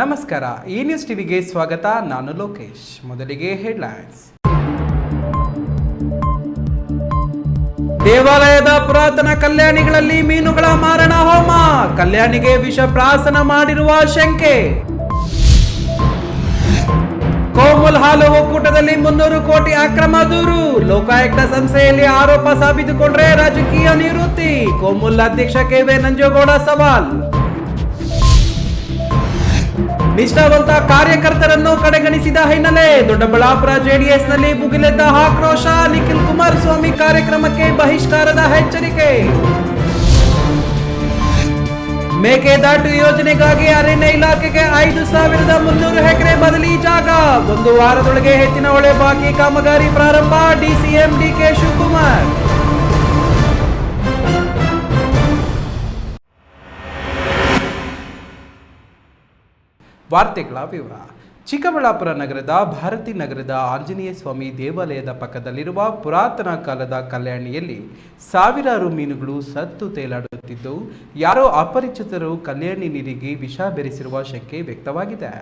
ನಮಸ್ಕಾರ, ಈ ನ್ಯೂಸ್ ಟಿವಿಗೆ ಸ್ವಾಗತ. ನಾನು ಲೋಕೇಶ್. ಮೊದಲಿಗೆ ಹೆಡ್ಲೈನ್ಸ್. ದೇವಾಲಯದ ಪುರಾತನ ಕಲ್ಯಾಣಿಗಳಲ್ಲಿ ಮೀನುಗಳ ಮಾರಣ ಹೋಮ, ಕಲ್ಯಾಣಿಗೆ ವಿಷ ಪ್ರಾಶನ ಮಾಡಿರುವ ಶಂಕೆ. ಕೋಮುಲ್ ಹಾಲು ಒಕ್ಕೂಟದಲ್ಲಿ 300 ಕೋಟಿ ಅಕ್ರಮ ದೂರು, ಲೋಕಾಯುಕ್ತ ಸಂಸ್ಥೆಯಲ್ಲಿ ಆರೋಪ ಸಾಬೀತುಕೊಂಡ್ರೆ ರಾಜಕೀಯ ನಿವೃತ್ತಿ, ಕೋಮುಲ್ ಅಧ್ಯಕ್ಷ ಕೆವೈ ನಂಜೇಗೌಡ ಸವಾಲ್. ನಿಷ್ಠಾವಂತ ಕಾರ್ಯಕರ್ತರನ್ನು ಕಡೆಗಣಿಸಿದ ಹಿನ್ನೆಲೆ ದೊಡ್ಡಬಳ್ಳಾಪುರ ಜೆಡಿಎಸ್ನಲ್ಲಿ ಭುಗಿಲೆದ್ದ ಆಕ್ರೋಶ, ನಿಖಿಲ್ ಕುಮಾರಸ್ವಾಮಿ ಕಾರ್ಯಕ್ರಮಕ್ಕೆ ಬಹಿಷ್ಕಾರದ ಎಚ್ಚರಿಕೆ. ಮೇಕೆದಾಟು ಯೋಜನೆಗಾಗಿ ಅರಣ್ಯ ಇಲಾಖೆಗೆ 5,300 ಎಕರೆ ಬದಲಿ ಜಾಗ, 1 ವಾರದೊಳಗೆ ಹೆಚ್ಚಿನ ಹೊಳೆ ಬಾಕಿ ಕಾಮಗಾರಿ ಪ್ರಾರಂಭ, ಡಿಸಿಎಂ ಡಿಕೆ ಶಿವಕುಮಾರ್. ವಾರ್ತೆಗಳ ವಿವರ. ಚಿಕ್ಕಬಳ್ಳಾಪುರ ನಗರದ ಭಾರತಿ ನಗರದ ಆಂಜನೇಯ ಸ್ವಾಮಿ ದೇವಾಲಯದ ಪಕ್ಕದಲ್ಲಿರುವ ಪುರಾತನ ಕಾಲದ ಕಲ್ಯಾಣಿಯಲ್ಲಿ ಸಾವಿರಾರು ಮೀನುಗಳು ಸತ್ತು ತೇಲಾಡುತ್ತಿದ್ದು, ಯಾರೋ ಅಪರಿಚಿತರು ಕಲ್ಯಾಣಿ ನೀರಿಗೆ ವಿಷ ಬೆರೆಸಿರುವ ಶಂಕೆ ವ್ಯಕ್ತವಾಗಿದೆ.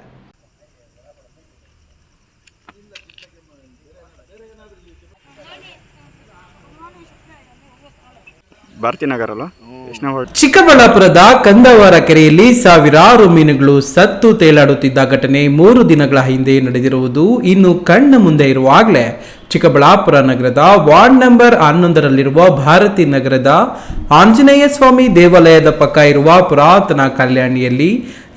ಚಿಕ್ಕಬಳ್ಳಾಪುರದ ಕಂದವಾರ ಕೆರೆಯಲ್ಲಿ ಸಾವಿರಾರು ಮೀನುಗಳು ಸತ್ತು ತೇಲಾಡುತ್ತಿದ್ದ ಘಟನೆ 3 ದಿನಗಳ ಹಿಂದೆ ನಡೆದಿರುವುದು ಇನ್ನು ಕಣ್ಣ ಮುಂದೆ ಇರುವಾಗಲೇ ಚಿಕ್ಕಬಳ್ಳಾಪುರ ನಗರದ ವಾರ್ಡ್ ನಂಬರ್ 11ರಲ್ಲಿರುವ ಭಾರತಿ ನಗರದ ಆಂಜನೇಯ ಸ್ವಾಮಿ ದೇವಾಲಯದ ಪಕ್ಕ ಇರುವ ಪುರಾತನ ಕಲ್ಯಾಣಿಯಲ್ಲಿ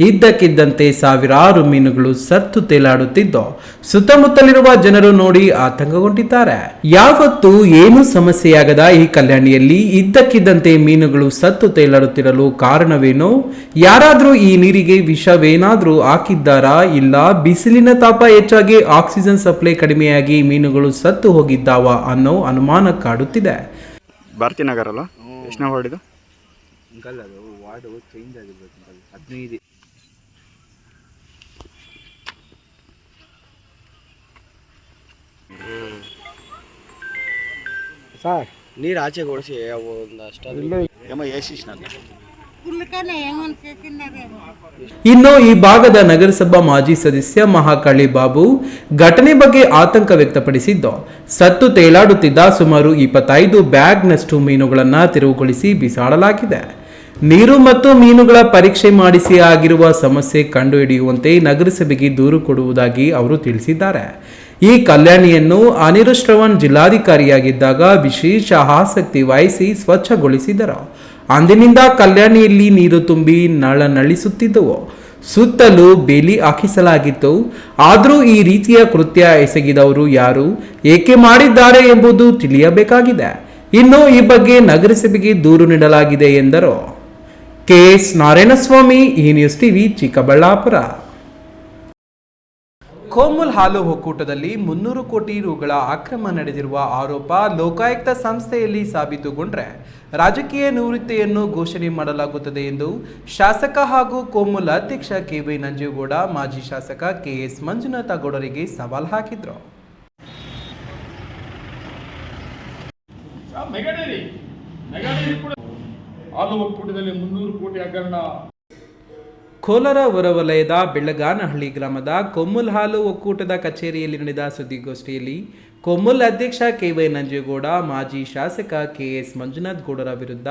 ಇದ್ದಕ್ಕಿದ್ದಂತೆ ಸಾವಿರಾರು ಮೀನುಗಳು ಸತ್ತು ತೇಲಾಡುತ್ತಿದ್ದು, ಸುತ್ತಮುತ್ತಲಿರುವ ಜನರು ನೋಡಿ ಆತಂಕಗೊಂಡಿದ್ದಾರೆ. ಯಾವತ್ತೂ ಏನೂ ಸಮಸ್ಯೆಯಾಗದ ಈ ಕಲ್ಯಾಣಿಯಲ್ಲಿ ಇದ್ದಕ್ಕಿದ್ದಂತೆ ಮೀನುಗಳು ಸತ್ತು ತೇಲಾಡುತ್ತಿರಲು ಕಾರಣವೇನೋ? ಯಾರಾದ್ರೂ ಈ ನೀರಿಗೆ ವಿಷವೇನಾದ್ರೂ ಹಾಕಿದ್ದಾರಾ? ಇಲ್ಲ ಬಿಸಿಲಿನ ತಾಪ ಹೆಚ್ಚಾಗಿ ಆಕ್ಸಿಜನ್ ಸಪ್ಲೈ ಕಡಿಮೆಯಾಗಿ ಮೀನುಗಳು ಸತ್ತು ಹೋಗಿದ್ದಾವ ಅನ್ನೋ ಅನುಮಾನ ಕಾಡುತ್ತಿದೆ. ಭಾರತಿ ನಗರ ಅಲ್ಲ, ಎಷ್ಟು ಹೊಡಿದು ವಾರ್ಡ್ ಚೇಂಜ್ ಆಗಿರ್ಬೇಕು. 15 ಸರ್ ನೀರು ಆಚೆಗೆ ಓಡಿಸಿ ಇನ್ನು ಈ ಭಾಗದ ನಗರಸಭಾ ಮಾಜಿ ಸದಸ್ಯ ಮಹಾಕಾಳಿ ಬಾಬು ಘಟನೆ ಬಗ್ಗೆ ಆತಂಕ ವ್ಯಕ್ತಪಡಿಸಿದ್ದು, ಸತ್ತು ತೇಲಾಡುತ್ತಿದ್ದ ಸುಮಾರು 25 ಬ್ಯಾಗ್ನಷ್ಟು ಮೀನುಗಳನ್ನು ತೆರವುಗೊಳಿಸಿ ಬಿಸಾಡಲಾಗಿದೆ. ನೀರು ಮತ್ತು ಮೀನುಗಳ ಪರೀಕ್ಷೆ ಮಾಡಿಸಿ ಆಗಿರುವ ಸಮಸ್ಯೆ ಕಂಡುಹಿಡಿಯುವಂತೆ ನಗರಸಭೆಗೆ ದೂರು ಕೊಡುವುದಾಗಿ ಅವರು ತಿಳಿಸಿದ್ದಾರೆ. ಈ ಕಲ್ಯಾಣಿಯನ್ನು ಅನಿರುದ್ಧ ಶ್ರವಣ್ ಜಿಲ್ಲಾಧಿಕಾರಿಯಾಗಿದ್ದಾಗ ವಿಶೇಷ ಆಸಕ್ತಿ ವಹಿಸಿ ಸ್ವಚ್ಛಗೊಳಿಸಿದರು. ಅಂದಿನಿಂದ ಕಲ್ಯಾಣಿಯಲ್ಲಿ ನೀರು ತುಂಬಿ ನಳಿಸುತ್ತಿದ್ದವು. ಸುತ್ತಲೂ ಬೇಲಿ ಹಾಕಿಸಲಾಗಿತ್ತು. ಆದರೂ ಈ ರೀತಿಯ ಕೃತ್ಯ ಎಸಗಿದವರು ಯಾರು, ಏಕೆ ಮಾಡಿದ್ದಾರೆ ಎಂಬುದು ತಿಳಿಯಬೇಕಾಗಿದೆ. ಇನ್ನು ಈ ಬಗ್ಗೆ ನಗರಸಭೆಗೆ ದೂರು ನೀಡಲಾಗಿದೆ ಎಂದರು. ಕೆಎಸ್ ನಾರಾಯಣಸ್ವಾಮಿ, ಈ ನ್ಯೂಸ್ ಟಿವಿ, ಚಿಕ್ಕಬಳ್ಳಾಪುರ. ಕೋಮುಲ್ ಹಾಲು ಒಕ್ಕೂಟದಲ್ಲಿ 300 ಕೋಟಿ ರುಗಳ ಅಕ್ರಮ ನಡೆದಿರುವ ಆರೋಪ ಲೋಕಾಯುಕ್ತ ಸಂಸ್ಥೆಯಲ್ಲಿ ಸಾಬೀತುಗೊಂಡ್ರೆ ರಾಜಕೀಯ ನಿವೃತ್ತಿಯನ್ನು ಘೋಷಣೆ ಮಾಡಲಾಗುತ್ತದೆ ಎಂದು ಶಾಸಕ ಹಾಗೂ ಕೋಮುಲ್ ಅಧ್ಯಕ್ಷ ಕೆವೈ ನಂಜೇಗೌಡ ಮಾಜಿ ಶಾಸಕ ಕೆಎಸ್ ಮಂಜುನಾಥ ಗೌಡರಿಗೆ ಸವಾಲ್ ಹಾಕಿದ್ರು. ಕೋಲಾರ ಹೊರವಲಯದ ಬೆಳ್ಳಗಾನಹಳ್ಳಿ ಗ್ರಾಮದ ಕೊಮ್ಮುಲ್ ಹಾಲು ಒಕ್ಕೂಟದ ಕಚೇರಿಯಲ್ಲಿ ನಡೆದ ಸುದ್ದಿಗೋಷ್ಠಿಯಲ್ಲಿ ಕೊಮ್ಮುಲ್ ಅಧ್ಯಕ್ಷ ಕೆವೈ ನಂಜೇಗೌಡ, ಮಾಜಿ ಶಾಸಕ ಕೆಎಸ್ ಮಂಜುನಾಥ್ ಗೌಡರ ವಿರುದ್ಧ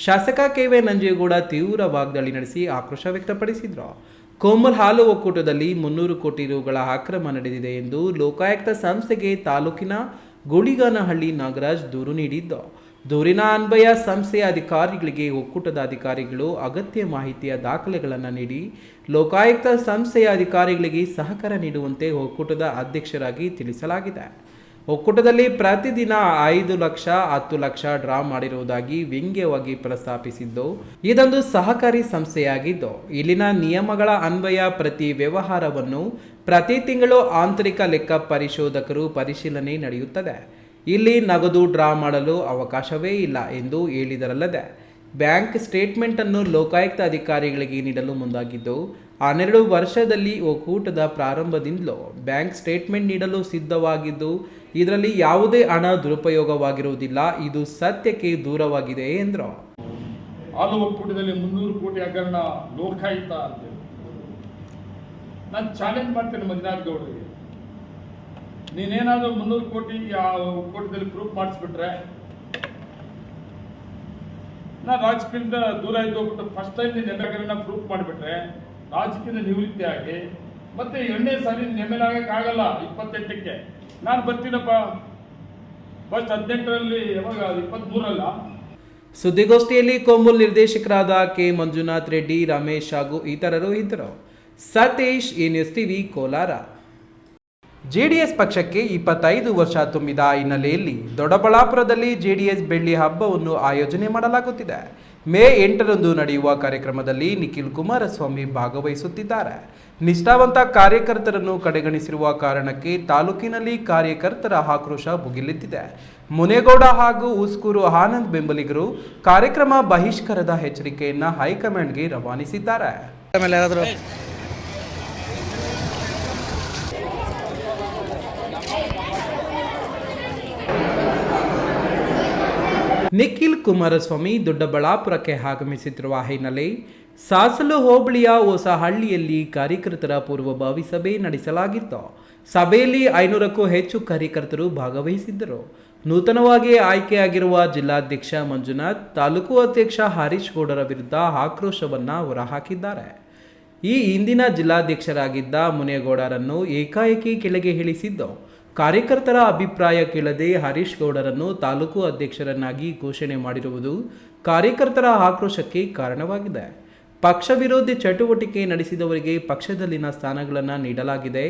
ಶಾಸಕ ಕೆವೈ ನಂಜೇಗೌಡ ತೀವ್ರ ವಾಗ್ದಾಳಿ ನಡೆಸಿ ಆಕ್ರೋಶ ವ್ಯಕ್ತಪಡಿಸಿದರು. ಕೊಮ್ಮುಲ್ ಹಾಲು ಒಕ್ಕೂಟದಲ್ಲಿ 300 ಕೋಟಿ ರುಗಳ ಅಕ್ರಮ ನಡೆದಿದೆ ಎಂದು ಲೋಕಾಯುಕ್ತ ಸಂಸ್ಥೆಗೆ ತಾಲೂಕಿನ ಗುಳಿಗಾನಹಳ್ಳಿ ನಾಗರಾಜ್ ದೂರು ನೀಡಿದ್ದು, ದೂರಿನ ಅನ್ವಯ ಸಂಸ್ಥೆಯ ಅಧಿಕಾರಿಗಳಿಗೆ ಒಕ್ಕೂಟದ ಅಧಿಕಾರಿಗಳು ಅಗತ್ಯ ಮಾಹಿತಿಯ ದಾಖಲೆಗಳನ್ನು ನೀಡಿ ಲೋಕಾಯುಕ್ತ ಸಂಸ್ಥೆಯ ಅಧಿಕಾರಿಗಳಿಗೆ ಸಹಕಾರ ನೀಡುವಂತೆ ಒಕ್ಕೂಟದ ಅಧ್ಯಕ್ಷರಾಗಿ ತಿಳಿಸಲಾಗಿದೆ. ಒಕ್ಕೂಟದಲ್ಲಿ ಪ್ರತಿದಿನ 5 ಲಕ್ಷ 10 ಲಕ್ಷ ಡ್ರಾ ಮಾಡಿರುವುದಾಗಿ ವ್ಯಂಗ್ಯವಾಗಿ ಪ್ರಸ್ತಾಪಿಸಿದ್ದು, ಇದೊಂದು ಸಹಕಾರಿ ಸಂಸ್ಥೆಯಾಗಿದ್ದು ಇಲ್ಲಿನ ನಿಯಮಗಳ ಅನ್ವಯ ಪ್ರತಿ ವ್ಯವಹಾರವನ್ನು ಪ್ರತಿ ತಿಂಗಳು ಆಂತರಿಕ ಲೆಕ್ಕ ಪರಿಶೋಧಕರು ಪರಿಶೀಲನೆ ನಡೆಯುತ್ತದೆ. ಇಲ್ಲಿ ನಗದು ಡ್ರಾ ಮಾಡಲು ಅವಕಾಶವೇ ಇಲ್ಲ ಎಂದು ಹೇಳಿದರಲ್ಲದೆ ಬ್ಯಾಂಕ್ ಸ್ಟೇಟ್ಮೆಂಟ್ ಅನ್ನು ಲೋಕಾಯುಕ್ತ ಅಧಿಕಾರಿಗಳಿಗೆ ನೀಡಲು ಮುಂದಾಗಿದ್ದು, 12 ವರ್ಷದಲ್ಲಿ ಒಕ್ಕೂಟದ ಪ್ರಾರಂಭದಿಂದಲೂ ಬ್ಯಾಂಕ್ ಸ್ಟೇಟ್ಮೆಂಟ್ ನೀಡಲು ಸಿದ್ಧವಾಗಿದ್ದು, ಇದರಲ್ಲಿ ಯಾವುದೇ ಹಣ ದುರುಪಯೋಗವಾಗಿರುವುದಿಲ್ಲ. ಇದು ಸತ್ಯಕ್ಕೆ ದೂರವಾಗಿದೆ ಎಂದರು. ಹಾಲು ಒಕ್ಕೂಟದಲ್ಲಿ 300 ಕೋಟಿ ಹಗರಣ ಲೋಕಾಯುಕ್ತ ನಾನು ಚಾಲೆಂಜ್ ಮಾಡ್ತೇನೆ ಮಂಜುನಾಥ್ ಗೌಡರಿಗೆ, ನೀನೇನಾದರೂ 300 ಕೋಟಿ ಒಕ್ಕೂಟದಲ್ಲಿ ಪ್ರೂಫ್ ಮಾಡಿಸ್ಬಿಟ್ರೆ ನಾನು ರಾಜಕೀಯದಿಂದ ದೂರ ಇದ್ದು ಹೋಗ್ಬಿಟ್ಟು ಫಸ್ಟ್ ಟೈಮ್ ನೀನು ಎಮ್ಮೆಗಳನ್ನ ಪ್ರೂಫ್ ಮಾಡಿಬಿಟ್ರೆ ರಾಜಕೀಯದಿಂದ ನಿವೃತ್ತಿ ಆಗಿ ಮತ್ತೆ 2ನೇ ಸಾರಿ ಎಮ್ಮೆಲ್ ಆಗಕ್ಕಾಗಲ್ಲ. 28ಕ್ಕೆ ನಾನು ಬರ್ತೀನಪ್ಪ, ಫಸ್ಟ್ 18ರಲ್ಲಿ ಯಾವಾಗ 23ರಲ್ಲ. ಸುದ್ದಿಗೋಷ್ಠಿಯಲ್ಲಿ ಕೊಮ್ಮುಲ್ ನಿರ್ದೇಶಕರಾದ ಕೆ ಮಂಜುನಾಥ್ ರೆಡ್ಡಿ, ರಮೇಶ್ ಹಾಗೂ ಇತರರು ಇದ್ದರು. ಸತೀಶ್, ಈ ನ್ಯೂಸ್ ಟಿವಿ, ಕೋಲಾರ. ಜೆಡಿಎಸ್ ಪಕ್ಷಕ್ಕೆ 25 ವರ್ಷ ತುಂಬಿದ ಹಿನ್ನೆಲೆಯಲ್ಲಿ ದೊಡ್ಡಬಳ್ಳಾಪುರದಲ್ಲಿ ಜೆಡಿಎಸ್ ಬೆಳ್ಳಿ ಹಬ್ಬವನ್ನು ಆಯೋಜನೆ ಮಾಡಲಾಗುತ್ತಿದೆ. ಮೇ 8ರಂದು ನಡೆಯುವ ಕಾರ್ಯಕ್ರಮದಲ್ಲಿ ನಿಖಿಲ್ ಕುಮಾರಸ್ವಾಮಿ ಭಾಗವಹಿಸುತ್ತಿದ್ದಾರೆ. ನಿಷ್ಠಾವಂತ ಕಾರ್ಯಕರ್ತರನ್ನು ಕಡೆಗಣಿಸಿರುವ ಕಾರಣಕ್ಕೆ ತಾಲೂಕಿನಲ್ಲಿ ಕಾರ್ಯಕರ್ತರ ಆಕ್ರೋಶ ಭುಗಿಲೆದ್ದಿದೆ. ಮುನೇಗೌಡ ಹಾಗೂ ಉಸ್ಕೂರು ಆನಂದ್ ಬೆಂಬಲಿಗರು ಕಾರ್ಯಕ್ರಮ ಬಹಿಷ್ಕಾರದ ಎಚ್ಚರಿಕೆಯನ್ನು ಹೈಕಮಾಂಡ್ಗೆ ರವಾನಿಸಿದ್ದಾರೆ. ನಿಖಿಲ್ ಕುಮಾರಸ್ವಾಮಿ ದೊಡ್ಡಬಳ್ಳಾಪುರಕ್ಕೆ ಆಗಮಿಸುತ್ತಿರುವ ಹಿನ್ನೆಲೆ ಸಾಸಲು ಹೋಬಳಿಯ ಹೊಸಹಳ್ಳಿಯಲ್ಲಿ ಕಾರ್ಯಕರ್ತರ ಪೂರ್ವಭಾವಿ ಸಭೆ ನಡೆಸಲಾಗಿತ್ತು. ಸಭೆಯಲ್ಲಿ 500ಕ್ಕೂ ಹೆಚ್ಚು ಕಾರ್ಯಕರ್ತರು ಭಾಗವಹಿಸಿದ್ದರು. ನೂತನವಾಗಿ ಆಯ್ಕೆಯಾಗಿರುವ ಜಿಲ್ಲಾಧ್ಯಕ್ಷ ಮಂಜುನಾಥ್, ತಾಲೂಕು ಅಧ್ಯಕ್ಷ ಹರೀಶ್ ಗೌಡರ ವಿರುದ್ಧ ಆಕ್ರೋಶವನ್ನು ಹೊರಹಾಕಿದ್ದಾರೆ. ಈ ಹಿಂದಿನ ಜಿಲ್ಲಾಧ್ಯಕ್ಷರಾಗಿದ್ದ ಮುನೇಗೌಡರನ್ನು ಏಕಾಏಕಿ ಕೆಳಗೆ ಇಳಿಸಿದ್ದು, ಕಾರ್ಯಕರ್ತರ ಅಭಿಪ್ರಾಯ ಕೇಳದೆ ಹರೀಶ್ ಗೌಡರನ್ನು ತಾಲೂಕು ಅಧ್ಯಕ್ಷರನ್ನಾಗಿ ಘೋಷಣೆ ಮಾಡಿರುವುದು ಕಾರ್ಯಕರ್ತರ ಆಕ್ರೋಶಕ್ಕೆ ಕಾರಣವಾಗಿದೆ. ಪಕ್ಷ ವಿರೋಧಿ ಚಟುವಟಿಕೆ ನಡೆಸಿದವರಿಗೆ ಪಕ್ಷದಲ್ಲಿನ ಸ್ಥಾನಗಳನ್ನು ನೀಡಲಾಗಿದೆ.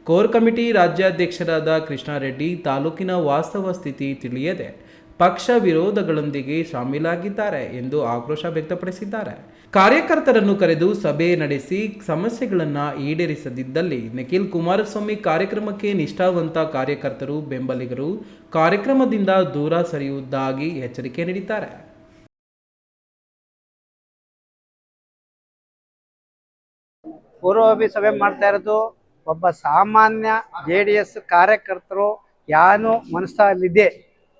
ಕೋರ್ ಕಮಿಟಿ ರಾಜ್ಯಾಧ್ಯಕ್ಷರಾದ ಕೃಷ್ಣಾರೆಡ್ಡಿ ತಾಲೂಕಿನ ವಾಸ್ತವ ಸ್ಥಿತಿ ತಿಳಿಯದೆ ಪಕ್ಷ ವಿರೋಧಗಳೊಂದಿಗೆ ಶಾಮೀಲಾಗಿದ್ದಾರೆ ಎಂದು ಆಕ್ರೋಶ ವ್ಯಕ್ತಪಡಿಸಿದ್ದಾರೆ. ಕಾರ್ಯಕರ್ತರನ್ನು ಕರೆದು ಸಭೆ ನಡೆಸಿ ಸಮಸ್ಯೆಗಳನ್ನು ಈಡೇರಿಸದಿದ್ದಲ್ಲಿ ನಿಖಿಲ್ ಕುಮಾರಸ್ವಾಮಿ ಕಾರ್ಯಕ್ರಮಕ್ಕೆ ನಿಷ್ಠಾವಂತ ಕಾರ್ಯಕರ್ತರು, ಬೆಂಬಲಿಗರು ಕಾರ್ಯಕ್ರಮದಿಂದ ದೂರ ಸರಿಯುವುದಾಗಿ ಎಚ್ಚರಿಕೆ ನೀಡಿದ್ದಾರೆ. ಪೂರ್ವಭಾವಿ ಸಭೆ ಮಾಡ್ತಾ ಇರೋದು ಒಬ್ಬ ಸಾಮಾನ್ಯ ಜೆಡಿಎಸ್ ಕಾರ್ಯಕರ್ತರು ಯಾನು ಮನಸ್ಸಲ್ಲಿದೆ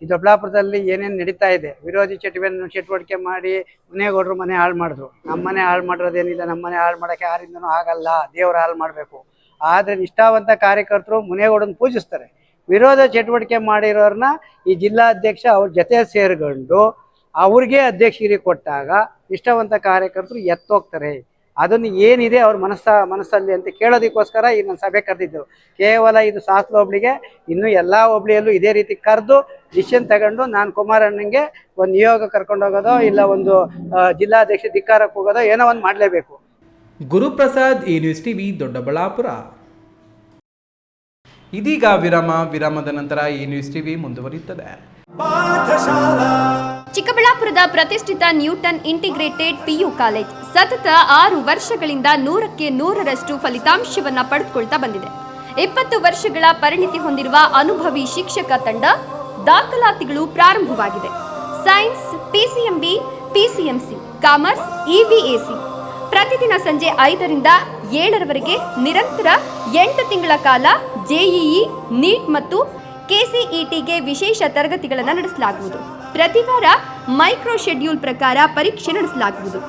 ಈ ದೊಡ್ಡಬಳ್ಳಾಪುರದಲ್ಲಿ ಏನೇನು ನಡೀತಾ ಇದೆ, ವಿರೋಧಿ ಚಟುವಟಿಕೆ ಮಾಡಿ ಮುನೇಗೌಡರು ಮನೆ ಹಾಳು ಮಾಡಿದ್ರು. ನಮ್ಮ ಮನೆ ಹಾಳು ಮಾಡಿರೋದೇನಿಲ್ಲ, ನಮ್ಮ ಮನೆ ಹಾಳು ಮಾಡೋಕ್ಕೆ ಯಾರಿಂದನೂ ಆಗಲ್ಲ, ದೇವರ ಹಾಳು ಮಾಡಬೇಕು. ಆದರೆ ನಿಷ್ಠಾವಂತ ಕಾರ್ಯಕರ್ತರು ಮುನೇಗೌಡನ ಪೂಜಿಸ್ತಾರೆ. ವಿರೋಧ ಚಟುವಟಿಕೆ ಮಾಡಿರೋರನ್ನ ಈ ಜಿಲ್ಲಾಧ್ಯಕ್ಷ ಅವ್ರ ಜೊತೆ ಸೇರ್ಕೊಂಡು ಅವ್ರಿಗೆ ಅಧ್ಯಕ್ಷಗಿರಿ ಕೊಟ್ಟಾಗ ನಿಷ್ಠಾವಂತ ಕಾರ್ಯಕರ್ತರು ಎತ್ತೋಗ್ತಾರೆ. ಅದನ್ನು ಏನಿದೆ ಅವ್ರ ಮನಸ್ಸಲ್ಲಿ ಅಂತ ಕೇಳೋದಕ್ಕೋಸ್ಕರ ಈ ನನ್ನ ಸಭೆ ಕರೆದಿದ್ದರು. ಕೇವಲ ಇದು ಸಾಸ್ಲು ಹೋಬಳಿಗೆ, ಇನ್ನು ಎಲ್ಲ ಹೋಬಳಿಯಲ್ಲೂ ಇದೇ ರೀತಿ ಕರೆದು ಡಿಸಿಷನ್ ತಗೊಂಡು ನಾನು ಕುಮಾರಣ್ಣಂಗೆ ಒಂದು ನಿಯೋಗ ಕರ್ಕೊಂಡು ಹೋಗೋದೋ ಇಲ್ಲ ಒಂದು ಜಿಲ್ಲಾಧ್ಯಕ್ಷ ಧಿಕ್ಕಾರಕ್ಕೆ ಹೋಗೋದೋ ಏನೋ ಒಂದು ಮಾಡಲೇಬೇಕು. ಗುರುಪ್ರಸಾದ್, ಈ ನ್ಯೂಸ್ ಟಿವಿ, ದೊಡ್ಡಬಳ್ಳಾಪುರ. ಇದೀಗ ವಿರಾಮದ ನಂತರ ಈ ನ್ಯೂಸ್ ಟಿವಿ ಮುಂದುವರಿಯುತ್ತದೆ. ಚಿಕ್ಕಬಳ್ಳಾಪುರದ ಪ್ರತಿಷ್ಠಿತ ನ್ಯೂಟನ್ ಇಂಟಿಗ್ರೇಟೆಡ್ ಪಿಯು ಕಾಲೇಜ್ ಸತತ 6 ವರ್ಷಗಳಿಂದ 100ಕ್ಕೆ 100ರಷ್ಟು ಫಲಿತಾಂಶವನ್ನ ಪಡೆದುಕೊಳ್ತಾ ಬಂದಿದೆ. 20 ವರ್ಷಗಳ ಪರಿಣಿತಿ ಹೊಂದಿರುವ ಅನುಭವಿ ಶಿಕ್ಷಕ ತಂಡ, ದಾಖಲಾತಿಗಳು ಪ್ರಾರಂಭವಾಗಿದೆ. ಸೈನ್ಸ್, ಪಿಸಿಎಂಬಿ, ಪಿಸಿಎಂಸಿ, ಕಾಮರ್ಸ್, ಇವಿಎಸಿ ಪ್ರತಿದಿನ ಸಂಜೆ 5ರಿಂದ 7ರವರೆಗೆ ನಿರಂತರ 8 ತಿಂಗಳ ಕಾಲ ಜೆಇಇ, ನೀಟ್ ಮತ್ತು ಕೆಸಿಇಟಿಗೆ ವಿಶೇಷ ತರಗತಿಗಳನ್ನು ನಡೆಸಲಾಗುವುದು. ಪ್ರತಿ ವಾರ ಮೈಕ್ರೋ ಶೆಡ್ಯೂಲ್ ಪ್ರಕಾರ ಪರೀಕ್ಷೆ ನಡೆಸಲಾಗುವುದು.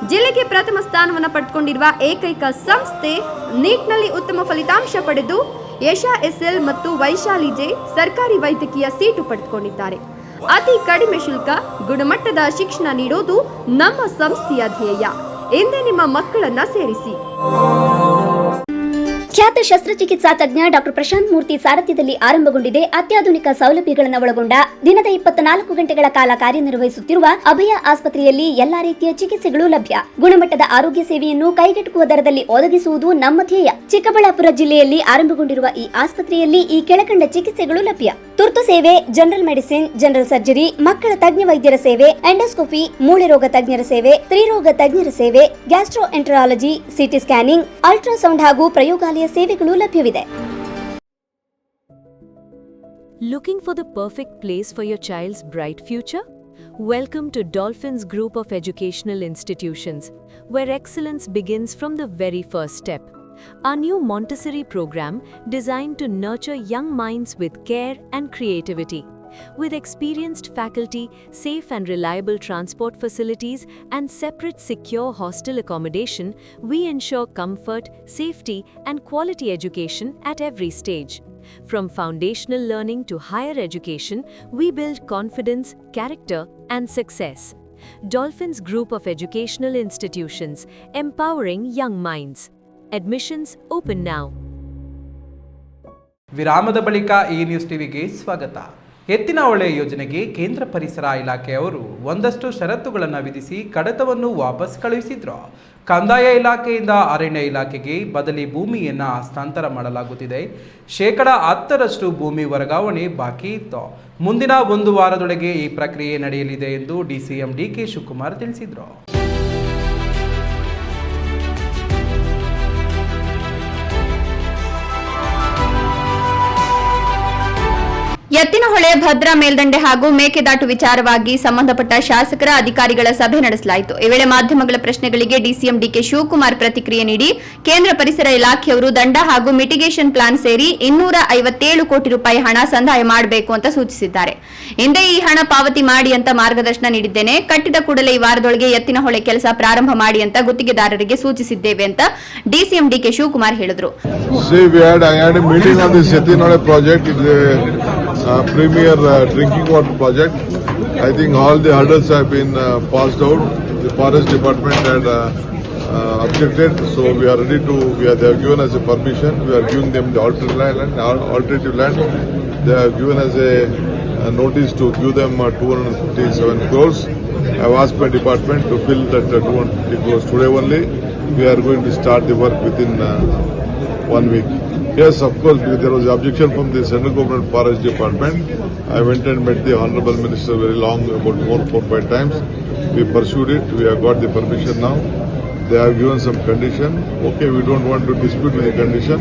ಜಿಲ್ಲೆಗೆ ಪ್ರಥಮ ಸ್ಥಾನವನ್ನು ಪಡೆದುಕೊಂಡಿರುವ ಏಕೈಕ ಸಂಸ್ಥೆ, ನೀಟ್ನಲ್ಲಿ ಉತ್ತಮ ಫಲಿತಾಂಶ ಪಡೆದು ಯಶಾ ಎಸ್ಎಲ್ ಮತ್ತು ವೈಶಾಲಿ ಜೆ ಸರ್ಕಾರಿ ವೈದ್ಯಕೀಯ ಸೀಟು ಪಡೆದುಕೊಂಡಿದ್ದಾರೆ. ಅತಿ ಕಡಿಮೆ ಶುಲ್ಕ, ಗುಣಮಟ್ಟದ ಶಿಕ್ಷಣ ನೀಡೋದು ನಮ್ಮ ಸಂಸ್ಥೆಯ ಧ್ಯೇಯ. ಎಂದೇ ನಿಮ್ಮ ಮಕ್ಕಳನ್ನ ಸೇರಿಸಿ. ಖ್ಯಾತ ಶಸ್ತ್ರಚಿಕಿತ್ಸಾ ತಜ್ಞ ಡಾಕ್ಟರ್ ಪ್ರಶಾಂತ್ ಮೂರ್ತಿ ಸಾರಥ್ಯದಲ್ಲಿ ಆರಂಭಗೊಂಡಿದೆ. ಅತ್ಯಾಧುನಿಕ ಸೌಲಭ್ಯಗಳನ್ನು ಒಳಗೊಂಡ ದಿನದ 24 ಗಂಟೆಗಳ ಕಾಲ ಕಾರ್ಯನಿರ್ವಹಿಸುತ್ತಿರುವ ಅಭಯ ಆಸ್ಪತ್ರೆಯಲ್ಲಿ ಎಲ್ಲಾ ರೀತಿಯ ಚಿಕಿತ್ಸೆಗಳು ಲಭ್ಯ. ಗುಣಮಟ್ಟದ ಆರೋಗ್ಯ ಸೇವೆಯನ್ನು ಕೈಗೆಟುಕುವ ದರದಲ್ಲಿ ಒದಗಿಸುವುದು ನಮ್ಮ ಧ್ಯೇಯ. ಚಿಕ್ಕಬಳ್ಳಾಪುರ ಜಿಲ್ಲೆಯಲ್ಲಿ ಆರಂಭಗೊಂಡಿರುವ ಈ ಆಸ್ಪತ್ರೆಯಲ್ಲಿ ಈ ಕೆಳಕಂಡ ಚಿಕಿತ್ಸೆಗಳು ಲಭ್ಯ: ತುರ್ತು ಸೇವೆ, ಜನರಲ್ ಮೆಡಿಸಿನ್, ಜನರಲ್ ಸರ್ಜರಿ, ಮಕ್ಕಳ ತಜ್ಞ ವೈದ್ಯರ ಸೇವೆ, ಎಂಡೋಸ್ಕೋಪಿ, ಮೂಳೆ ರೋಗ ತಜ್ಞರ ಸೇವೆ, ಸ್ತ್ರೀರೋಗ ತಜ್ಞರ ಸೇವೆ, gastro enterology, CT scanning, ultrasound ಹಾಗೂ ಪ್ರಯೋಗಾಲಯ ಸೇವೆಗಳು ಲಭ್ಯವಿದೆ. Looking for the perfect place for your child's bright future? Welcome to Dolphins Group of Educational Institutions, where excellence begins from the very first step. Our new Montessori program, designed to nurture young minds with care and creativity, With experienced faculty, safe and reliable transport facilities, and separate secure hostel accommodation, we ensure comfort, safety, and quality education at every stage. From foundational learning to higher education, we build confidence, character, and success. Dolphins Group of Educational Institutions, empowering young minds. Admissions open now. ವಿರಾಮದ ಬಳಿಕ ಈ news ಟಿವಿಗೆ ಸ್ವಾಗತ. ಎತ್ತಿನಹೊಳೆ ಯೋಜನೆಗೆ ಕೇಂದ್ರ ಪರಿಸರ ಇಲಾಖೆಯವರು ಒಂದಷ್ಟು ಷರತ್ತುಗಳನ್ನು ವಿಧಿಸಿ ಕಡತವನ್ನು ವಾಪಸ್ ಕಳುಹಿಸಿದ್ರು. ಕಂದಾಯ ಇಲಾಖೆಯಿಂದ ಅರಣ್ಯ ಇಲಾಖೆಗೆ ಬದಲಿ ಭೂಮಿಯನ್ನು ಹಸ್ತಾಂತರ ಮಾಡಲಾಗುತ್ತಿದೆ. 10% ಭೂಮಿ ವರ್ಗಾವಣೆ ಬಾಕಿ ಇತ್ತು. ಮುಂದಿನ 1 ವಾರದೊಳಗೆ ಈ ಪ್ರಕ್ರಿಯೆ ನಡೆಯಲಿದೆ ಎಂದು ಡಿಸಿಎಂ ಡಿಕೆ ಶಿವಕುಮಾರ್ ತಿಳಿಸಿದರು. ಎತ್ತಿನಹೊಳೆ ಭದ್ರಾ ಮೇಲ್ದಂಡೆ ಹಾಗೂ ಮೇಕೆದಾಟು ವಿಚಾರವಾಗಿ ಸಂಬಂಧಪಟ್ಟ ಶಾಸಕರ ಅಧಿಕಾರಿಗಳ ಸಭೆ ನಡೆಸಲಾಯಿತು. ಈ ವೇಳೆ ಮಾಧ್ಯಮಗಳ ಪ್ರಶ್ನೆಗಳಿಗೆ ಡಿಸಿಎಂ ಡಿಕೆ ಶಿವಕುಮಾರ್ ಪ್ರತಿಕ್ರಿಯೆ ನೀಡಿ ಕೇಂದ್ರ ಪರಿಸರ ಇಲಾಖೆಯವರು ದಂಡ ಹಾಗೂ ಮಿಟಿಗೇಷನ್ ಪ್ಲಾನ್ ಸೇರಿ 257 ಕೋಟಿ ರೂಪಾಯಿ ಹಣ ಸಂದಾಯ ಮಾಡಬೇಕು ಅಂತ ಸೂಚಿಸಿದ್ದಾರೆ. ಹಿಂದೆ ಈ ಹಣ ಪಾವತಿ ಮಾಡಿ ಅಂತ ಮಾರ್ಗದರ್ಶನ ನೀಡಿದ್ದೇನೆ. ಕಟ್ಟಿದ ಕೂಡಲೇ ಈ ವಾರದೊಳಗೆ ಎತ್ತಿನಹೊಳೆ ಕೆಲಸ ಪ್ರಾರಂಭ ಮಾಡಿ ಅಂತ ಗುತ್ತಿಗೆದಾರರಿಗೆ ಸೂಚಿಸಿದ್ದೇವೆ ಅಂತ ಡಿಸಿಎಂ ಡಿಕೆ ಶಿವಕುಮಾರ್ ಹೇಳಿದರು. Premier drinking water project. I think all the hurdles have been passed out. The forest department had objected, so we are ready to. They have given us a permission. We are giving them the alternative land. They have given us a notice to give them 257 crores. I have asked my department to fill that 250 crores today only. We are going to start the work within 1 week. Yes, of course, there was objection from the Central Government Forest Department. I went and met the Honorable Minister very long, about 4-5 times. We pursued it. We have got the permission now. They have given some condition. Okay, we don't want to dispute with the condition.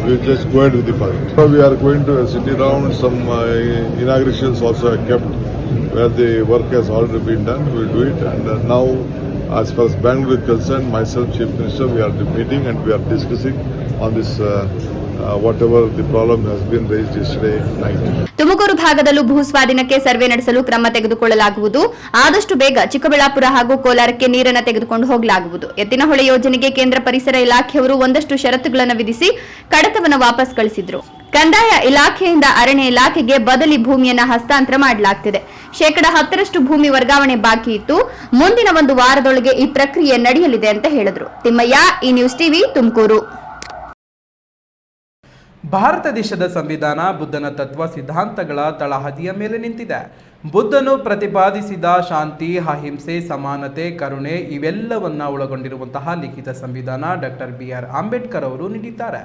We just go ahead with the project. So we are going to a city round. Some inaugurations also are kept where the work has already been done. We will do it. And now, as far as Bangalore is concerned, myself, Chief Minister, we are meeting and we are discussing on this whatever the problem has been raised yesterday night. Tumakuru ಭಾಗದಲ್ಲೂ ಭೂಸ್ವಾಧೀನಕ್ಕೆ survey ನಡೆಸಲು ಕ್ರಮ ತೆಗೆದುಕೊಳ್ಳಲಾಗುವುದು. ಆದಷ್ಟು ಬೇಗ ಚಿಕ್ಕಬಳ್ಳಾಪುರ ಹಾಗೂ ಕೋಲಾರಕ್ಕೆ ನೀರನ್ನು ತೆಗೆದುಕೊಂಡು ಹೋಗಲಾಗುವುದು. ಎತ್ತಿನಹೊಳೆ ಯೋಜನೆಗೆ ಕೇಂದ್ರ ಪರಿಸರ ಇಲಾಖೆಯವರು ಒಂದಷ್ಟು ಷರತ್ತುಗಳನ್ನು ವಿಧಿಸಿ ಕಡತವನ್ನು ವಾಪಸ್ ಕಳಿಸಿದ್ರು. ಕಂದಾಯ ಇಲಾಖೆಯಿಂದ ಅರಣ್ಯ ಇಲಾಖೆಗೆ ಬದಲಿ ಭೂಮಿಯನ್ನು ಹಸ್ತಾಂತರ ಮಾಡಲಾಗ್ತಿದೆ. 10% ಭೂಮಿ ವರ್ಗಾವಣೆ ಬಾಕಿ ಇತ್ತು. ಮುಂದಿನ 1 ವಾರದೊಳಗೆ ಈ ಪ್ರಕ್ರಿಯೆ ನಡೆಯಲಿದೆ ಅಂತ ಹೇಳಿದ್ರು. ತಿಮ್ಮಯ್ಯ, ಈ ನ್ಯೂಸ್ ಟಿವಿ, ತುಮಕೂರು. ಭಾರತ ದೇಶದ ಸಂವಿಧಾನ ಬುದ್ಧನ ತತ್ವ ಸಿದ್ಧಾಂತಗಳ ತಳಹದಿಯ ಮೇಲೆ ನಿಂತಿದೆ. ಬುದ್ಧನು ಪ್ರತಿಪಾದಿಸಿದ ಶಾಂತಿ, ಅಹಿಂಸೆ, ಸಮಾನತೆ, ಕರುಣೆ ಇವೆಲ್ಲವನ್ನ ಒಳಗೊಂಡಿರುವಂತಹ ಲಿಖಿತ ಸಂವಿಧಾನ ಡಾಕ್ಟರ್ BR ಅಂಬೇಡ್ಕರ್ ಅವರು ನೀಡಿದ್ದಾರೆ.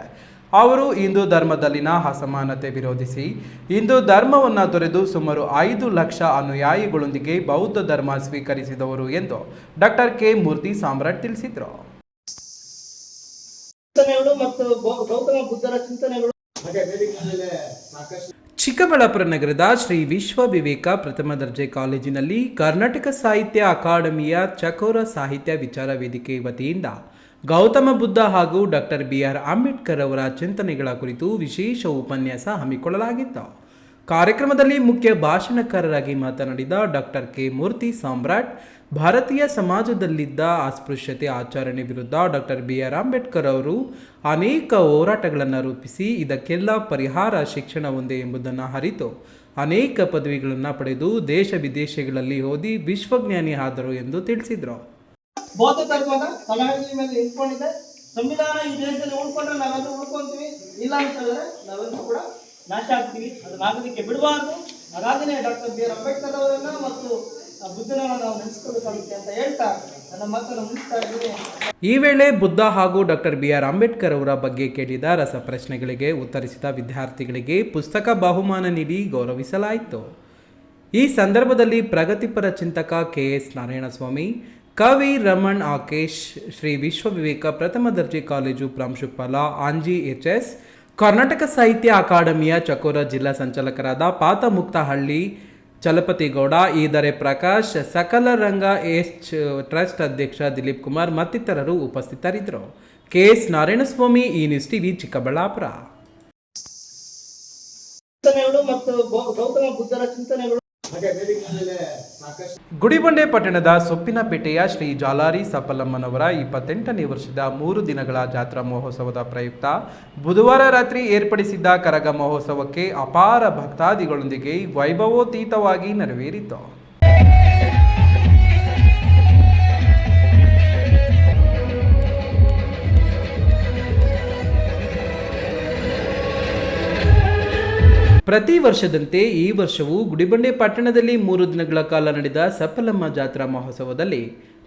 ಅವರು ಹಿಂದೂ ಧರ್ಮದಲ್ಲಿನ ಅಸಮಾನತೆ ವಿರೋಧಿಸಿ ಹಿಂದೂ ಧರ್ಮವನ್ನು ತೊರೆದು ಸುಮಾರು 5 ಲಕ್ಷ ಅನುಯಾಯಿಗಳೊಂದಿಗೆ ಬೌದ್ಧ ಧರ್ಮ ಸ್ವೀಕರಿಸಿದವರು ಎಂದು ಡಾಕ್ಟರ್ ಕೆ ಮೂರ್ತಿ ಸಾಮ್ರಾಟ್ ತಿಳಿಸಿದರು. ಚಿಕ್ಕಬಳ್ಳಾಪುರ ನಗರದ ಶ್ರೀ ವಿಶ್ವ ವಿವೇಕ ಪ್ರಥಮ ದರ್ಜೆ ಕಾಲೇಜಿನಲ್ಲಿ ಕರ್ನಾಟಕ ಸಾಹಿತ್ಯ ಅಕಾಡೆಮಿಯ ಚಕೋರ ಸಾಹಿತ್ಯ ವಿಚಾರ ವೇದಿಕೆ ವತಿಯಿಂದ ಗೌತಮ ಬುದ್ಧ ಹಾಗೂ ಡಾಕ್ಟರ್ BR ಅಂಬೇಡ್ಕರ್ ಅವರ ಚಿಂತನೆಗಳ ಕುರಿತು ವಿಶೇಷ ಉಪನ್ಯಾಸ ಹಮ್ಮಿಕೊಳ್ಳಲಾಗಿತ್ತು. ಕಾರ್ಯಕ್ರಮದಲ್ಲಿ ಮುಖ್ಯ ಭಾಷಣಕಾರರಾಗಿ ಮಾತನಾಡಿದ ಡಾಕ್ಟರ್ ಕೆ ಮೂರ್ತಿ ಸಾಮ್ರಾಟ್, ಭಾರತೀಯ ಸಮಾಜದಲ್ಲಿದ್ದ ಅಸ್ಪೃಶ್ಯತೆ ಆಚರಣೆ ವಿರುದ್ಧ ಡಾಕ್ಟರ್ BR ಅಂಬೇಡ್ಕರ್ ಅವರು ಅನೇಕ ಹೋರಾಟಗಳನ್ನು ರೂಪಿಸಿ ಇದಕ್ಕೆಲ್ಲ ಪರಿಹಾರ ಶಿಕ್ಷಣ ಒಂದೇ ಎಂಬುದನ್ನು ಅರಿತು ಅನೇಕ ಪದವಿಗಳನ್ನು ಪಡೆದು ದೇಶ ವಿದೇಶಗಳಲ್ಲಿ ಓದಿ ವಿಶ್ವಜ್ಞಾನಿ ಆದರು ಎಂದು ತಿಳಿಸಿದರು. ಬೌದ್ಧ ಧರ್ಮದ ತಳಹದಿ ಮೇಲೆ ನಿಂತ್ಕೊಂಡಿದೆ. ಸಂವಿಧಾನ ಈ ದೇಶದಲ್ಲಿ ಉಳ್ಕೊಂಡ್ರೆ ನಾವೆಲ್ಲರೂ ಉಳ್ಕೊಂತೀವಿ, ಇಲ್ಲ ಅಂತಂದ್ರೆ ನಾವೆಲ್ಲರೂ ಕೂಡ ನಾಶ ಆಗ್ತೀವಿ. ಅದನ್ನಾಗೋದಕ್ಕೆ ಬಿಡಬಾರ್ದು. ಹಾಗಾಗಿನೇ ಡಾಕ್ಟರ್ BR ಅಂಬೇಡ್ಕರ್ ಅವರನ್ನ ಮತ್ತು ಬುದ್ಧನನ್ನು ನಾವು ನೆನೆಸ್ಕೊಳ್ಬೇಕಾಗುತ್ತೆ ಅಂತ ಹೇಳ್ತಾ ನನ್ನ ಮಾತನ್ನು ಮುಗಿಸ್ತಾ ಇದ್ದೀನಿ. ಈ ವೇಳೆ ಬುದ್ಧ ಹಾಗೂ ಡಾಕ್ಟರ್ BR ಅಂಬೇಡ್ಕರ್ ಅವರ ಬಗ್ಗೆ ಕೇಳಿದ ರಸಪ್ರಶ್ನೆಗಳಿಗೆ ಉತ್ತರಿಸಿದ ವಿದ್ಯಾರ್ಥಿಗಳಿಗೆ ಪುಸ್ತಕ ಬಹುಮಾನ ನೀಡಿ ಗೌರವಿಸಲಾಯಿತು. ಈ ಸಂದರ್ಭದಲ್ಲಿ ಪ್ರಗತಿಪರ ಚಿಂತಕ KS ನಾರಾಯಣಸ್ವಾಮಿ, ಕವಿ ರಮಣ್ ಆಕೇಶ್, ಶ್ರೀ ವಿಶ್ವ ವಿವೇಕ ಪ್ರಥಮ ದರ್ಜೆ ಕಾಲೇಜು ಪ್ರಾಂಶುಪಾಲ ಆಂಜಿ HS, ಕರ್ನಾಟಕ ಸಾಹಿತ್ಯ ಅಕಾಡೆಮಿಯ ಚಕೋರ ಜಿಲ್ಲಾ ಸಂಚಾಲಕರಾದ ಪಾತಮುಕ್ತಹಳ್ಳಿ ಚಲಪತಿಗೌಡ, ಈದರೆ ಪ್ರಕಾಶ್, ಸಕಲ ರಂಗ ಎಚ್ ಟ್ರಸ್ಟ್ ಅಧ್ಯಕ್ಷ ದಿಲೀಪ್ ಕುಮಾರ್ ಮತ್ತಿತರರು ಉಪಸ್ಥಿತರಿದ್ದರು. KS ನಾರಾಯಣಸ್ವಾಮಿ, ಈ ನ್ಯೂಸ್ ಟಿವಿ, ಚಿಕ್ಕಬಳ್ಳಾಪುರ. ಚಿಂತನೆಗಳು ಮತ್ತು ಗೌತಮ ಬುದ್ಧರ ಚಿಂತನೆಗಳು. ಗುಡಿಬಂಡೆ ಪಟ್ಟಣದ ಸೊಪ್ಪಿನಪೇಟೆಯ ಶ್ರೀ ಜಾಲಾರಿ ಸಪ್ಪಲಮ್ಮನವರ 28ನೇ ವರ್ಷದ 3 ದಿನಗಳ ಜಾತ್ರಾ ಮಹೋತ್ಸವದ ಪ್ರಯುಕ್ತ ಬುಧವಾರ ರಾತ್ರಿ ಏರ್ಪಡಿಸಿದ್ದ ಕರಗ ಮಹೋತ್ಸವಕ್ಕೆ ಅಪಾರ ಭಕ್ತಾದಿಗಳೊಂದಿಗೆ ವೈಭವೋತೀತವಾಗಿ ನೆರವೇರಿತು. ಪ್ರತಿ ವರ್ಷದಂತೆ ಈ ವರ್ಷವೂ ಗುಡಿಬಂಡೆ ಪಟ್ಟಣದಲ್ಲಿ 3 ದಿನಗಳ ಕಾಲ ನಡೆದ ಸಪ್ಪಲಮ್ಮ ಜಾತ್ರಾ ಮಹೋತ್ಸವದಲ್ಲಿ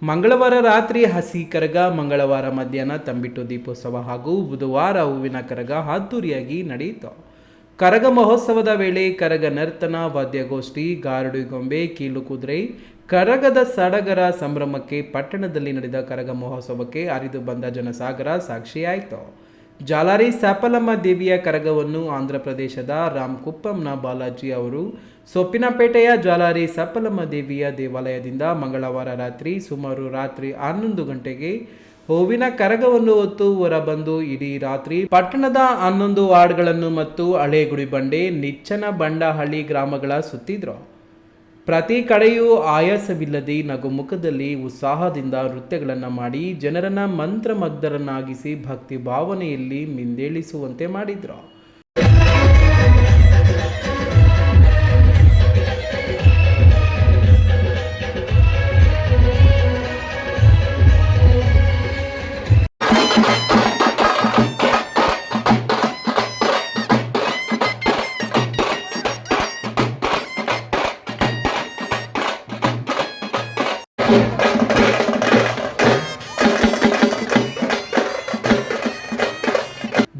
ಮಂಗಳವಾರ ರಾತ್ರಿ ಹಸಿ ಕರಗ, ಮಂಗಳವಾರ ಮಧ್ಯಾಹ್ನ ತಂಬಿಟ್ಟು ದೀಪೋತ್ಸವ ಹಾಗೂ ಬುಧವಾರ ಹೂವಿನ ಕರಗ ಅದ್ದೂರಿಯಾಗಿ ನಡೆಯಿತು. ಕರಗ ಮಹೋತ್ಸವದ ವೇಳೆ ಕರಗ ನರ್ತನ, ವಾದ್ಯಗೋಷ್ಠಿ, ಗಾರುಡಿ ಗೊಂಬೆ, ಕೀಲು ಕುದುರೆ, ಕರಗದ ಸಡಗರ ಸಂಭ್ರಮಕ್ಕೆ ಪಟ್ಟಣದಲ್ಲಿ ನಡೆದ ಕರಗ ಮಹೋತ್ಸವಕ್ಕೆ ಹರಿದು ಬಂದ ಜನಸಾಗರ ಸಾಕ್ಷಿಯಾಯಿತು. ಜಾಲಾರಿ ಸಪ್ಪಲಮ್ಮ ದೇವಿಯ ಕರಗವನ್ನು ಆಂಧ್ರ ಪ್ರದೇಶದ ರಾಮಕುಪ್ಪಂನ ಬಾಲಾಜಿ ಅವರು ಸೊಪ್ಪಿನಪೇಟೆಯ ಜಾಲಾರಿ ಸಪ್ಪಲಮ್ಮ ದೇವಿಯ ದೇವಾಲಯದಿಂದ ಮಂಗಳವಾರ ರಾತ್ರಿ ಸುಮಾರು ರಾತ್ರಿ 11 ಗಂಟೆಗೆ ಹೂವಿನ ಕರಗವನ್ನು ಹೊತ್ತು ಹೊರಬಂದು ಇಡೀ ರಾತ್ರಿ ಪಟ್ಟಣದ 11 ವಾರ್ಡ್ಗಳನ್ನು ಮತ್ತು ಹಳೆ ಗುಡಿಬಂಡೆ, ನಿಚ್ಚನಬಂಡಹಳ್ಳಿ ಗ್ರಾಮಗಳ ಸುತ್ತಿದ್ರು. ಪ್ರತಿ ಕಡೆಯೂ ಆಯಾಸವಿಲ್ಲದೆ ನಗುಮುಖದಲ್ಲಿ ಉತ್ಸಾಹದಿಂದ ನೃತ್ಯಗಳನ್ನು ಮಾಡಿ ಜನರನ್ನ ಮಂತ್ರಮಗ್ಧರನ್ನಾಗಿಸಿ ಭಕ್ತಿ ಭಾವನೆಯಲ್ಲಿ ಮಿಂದೇಳಿಸುವಂತೆ ಮಾಡಿದ್ರು.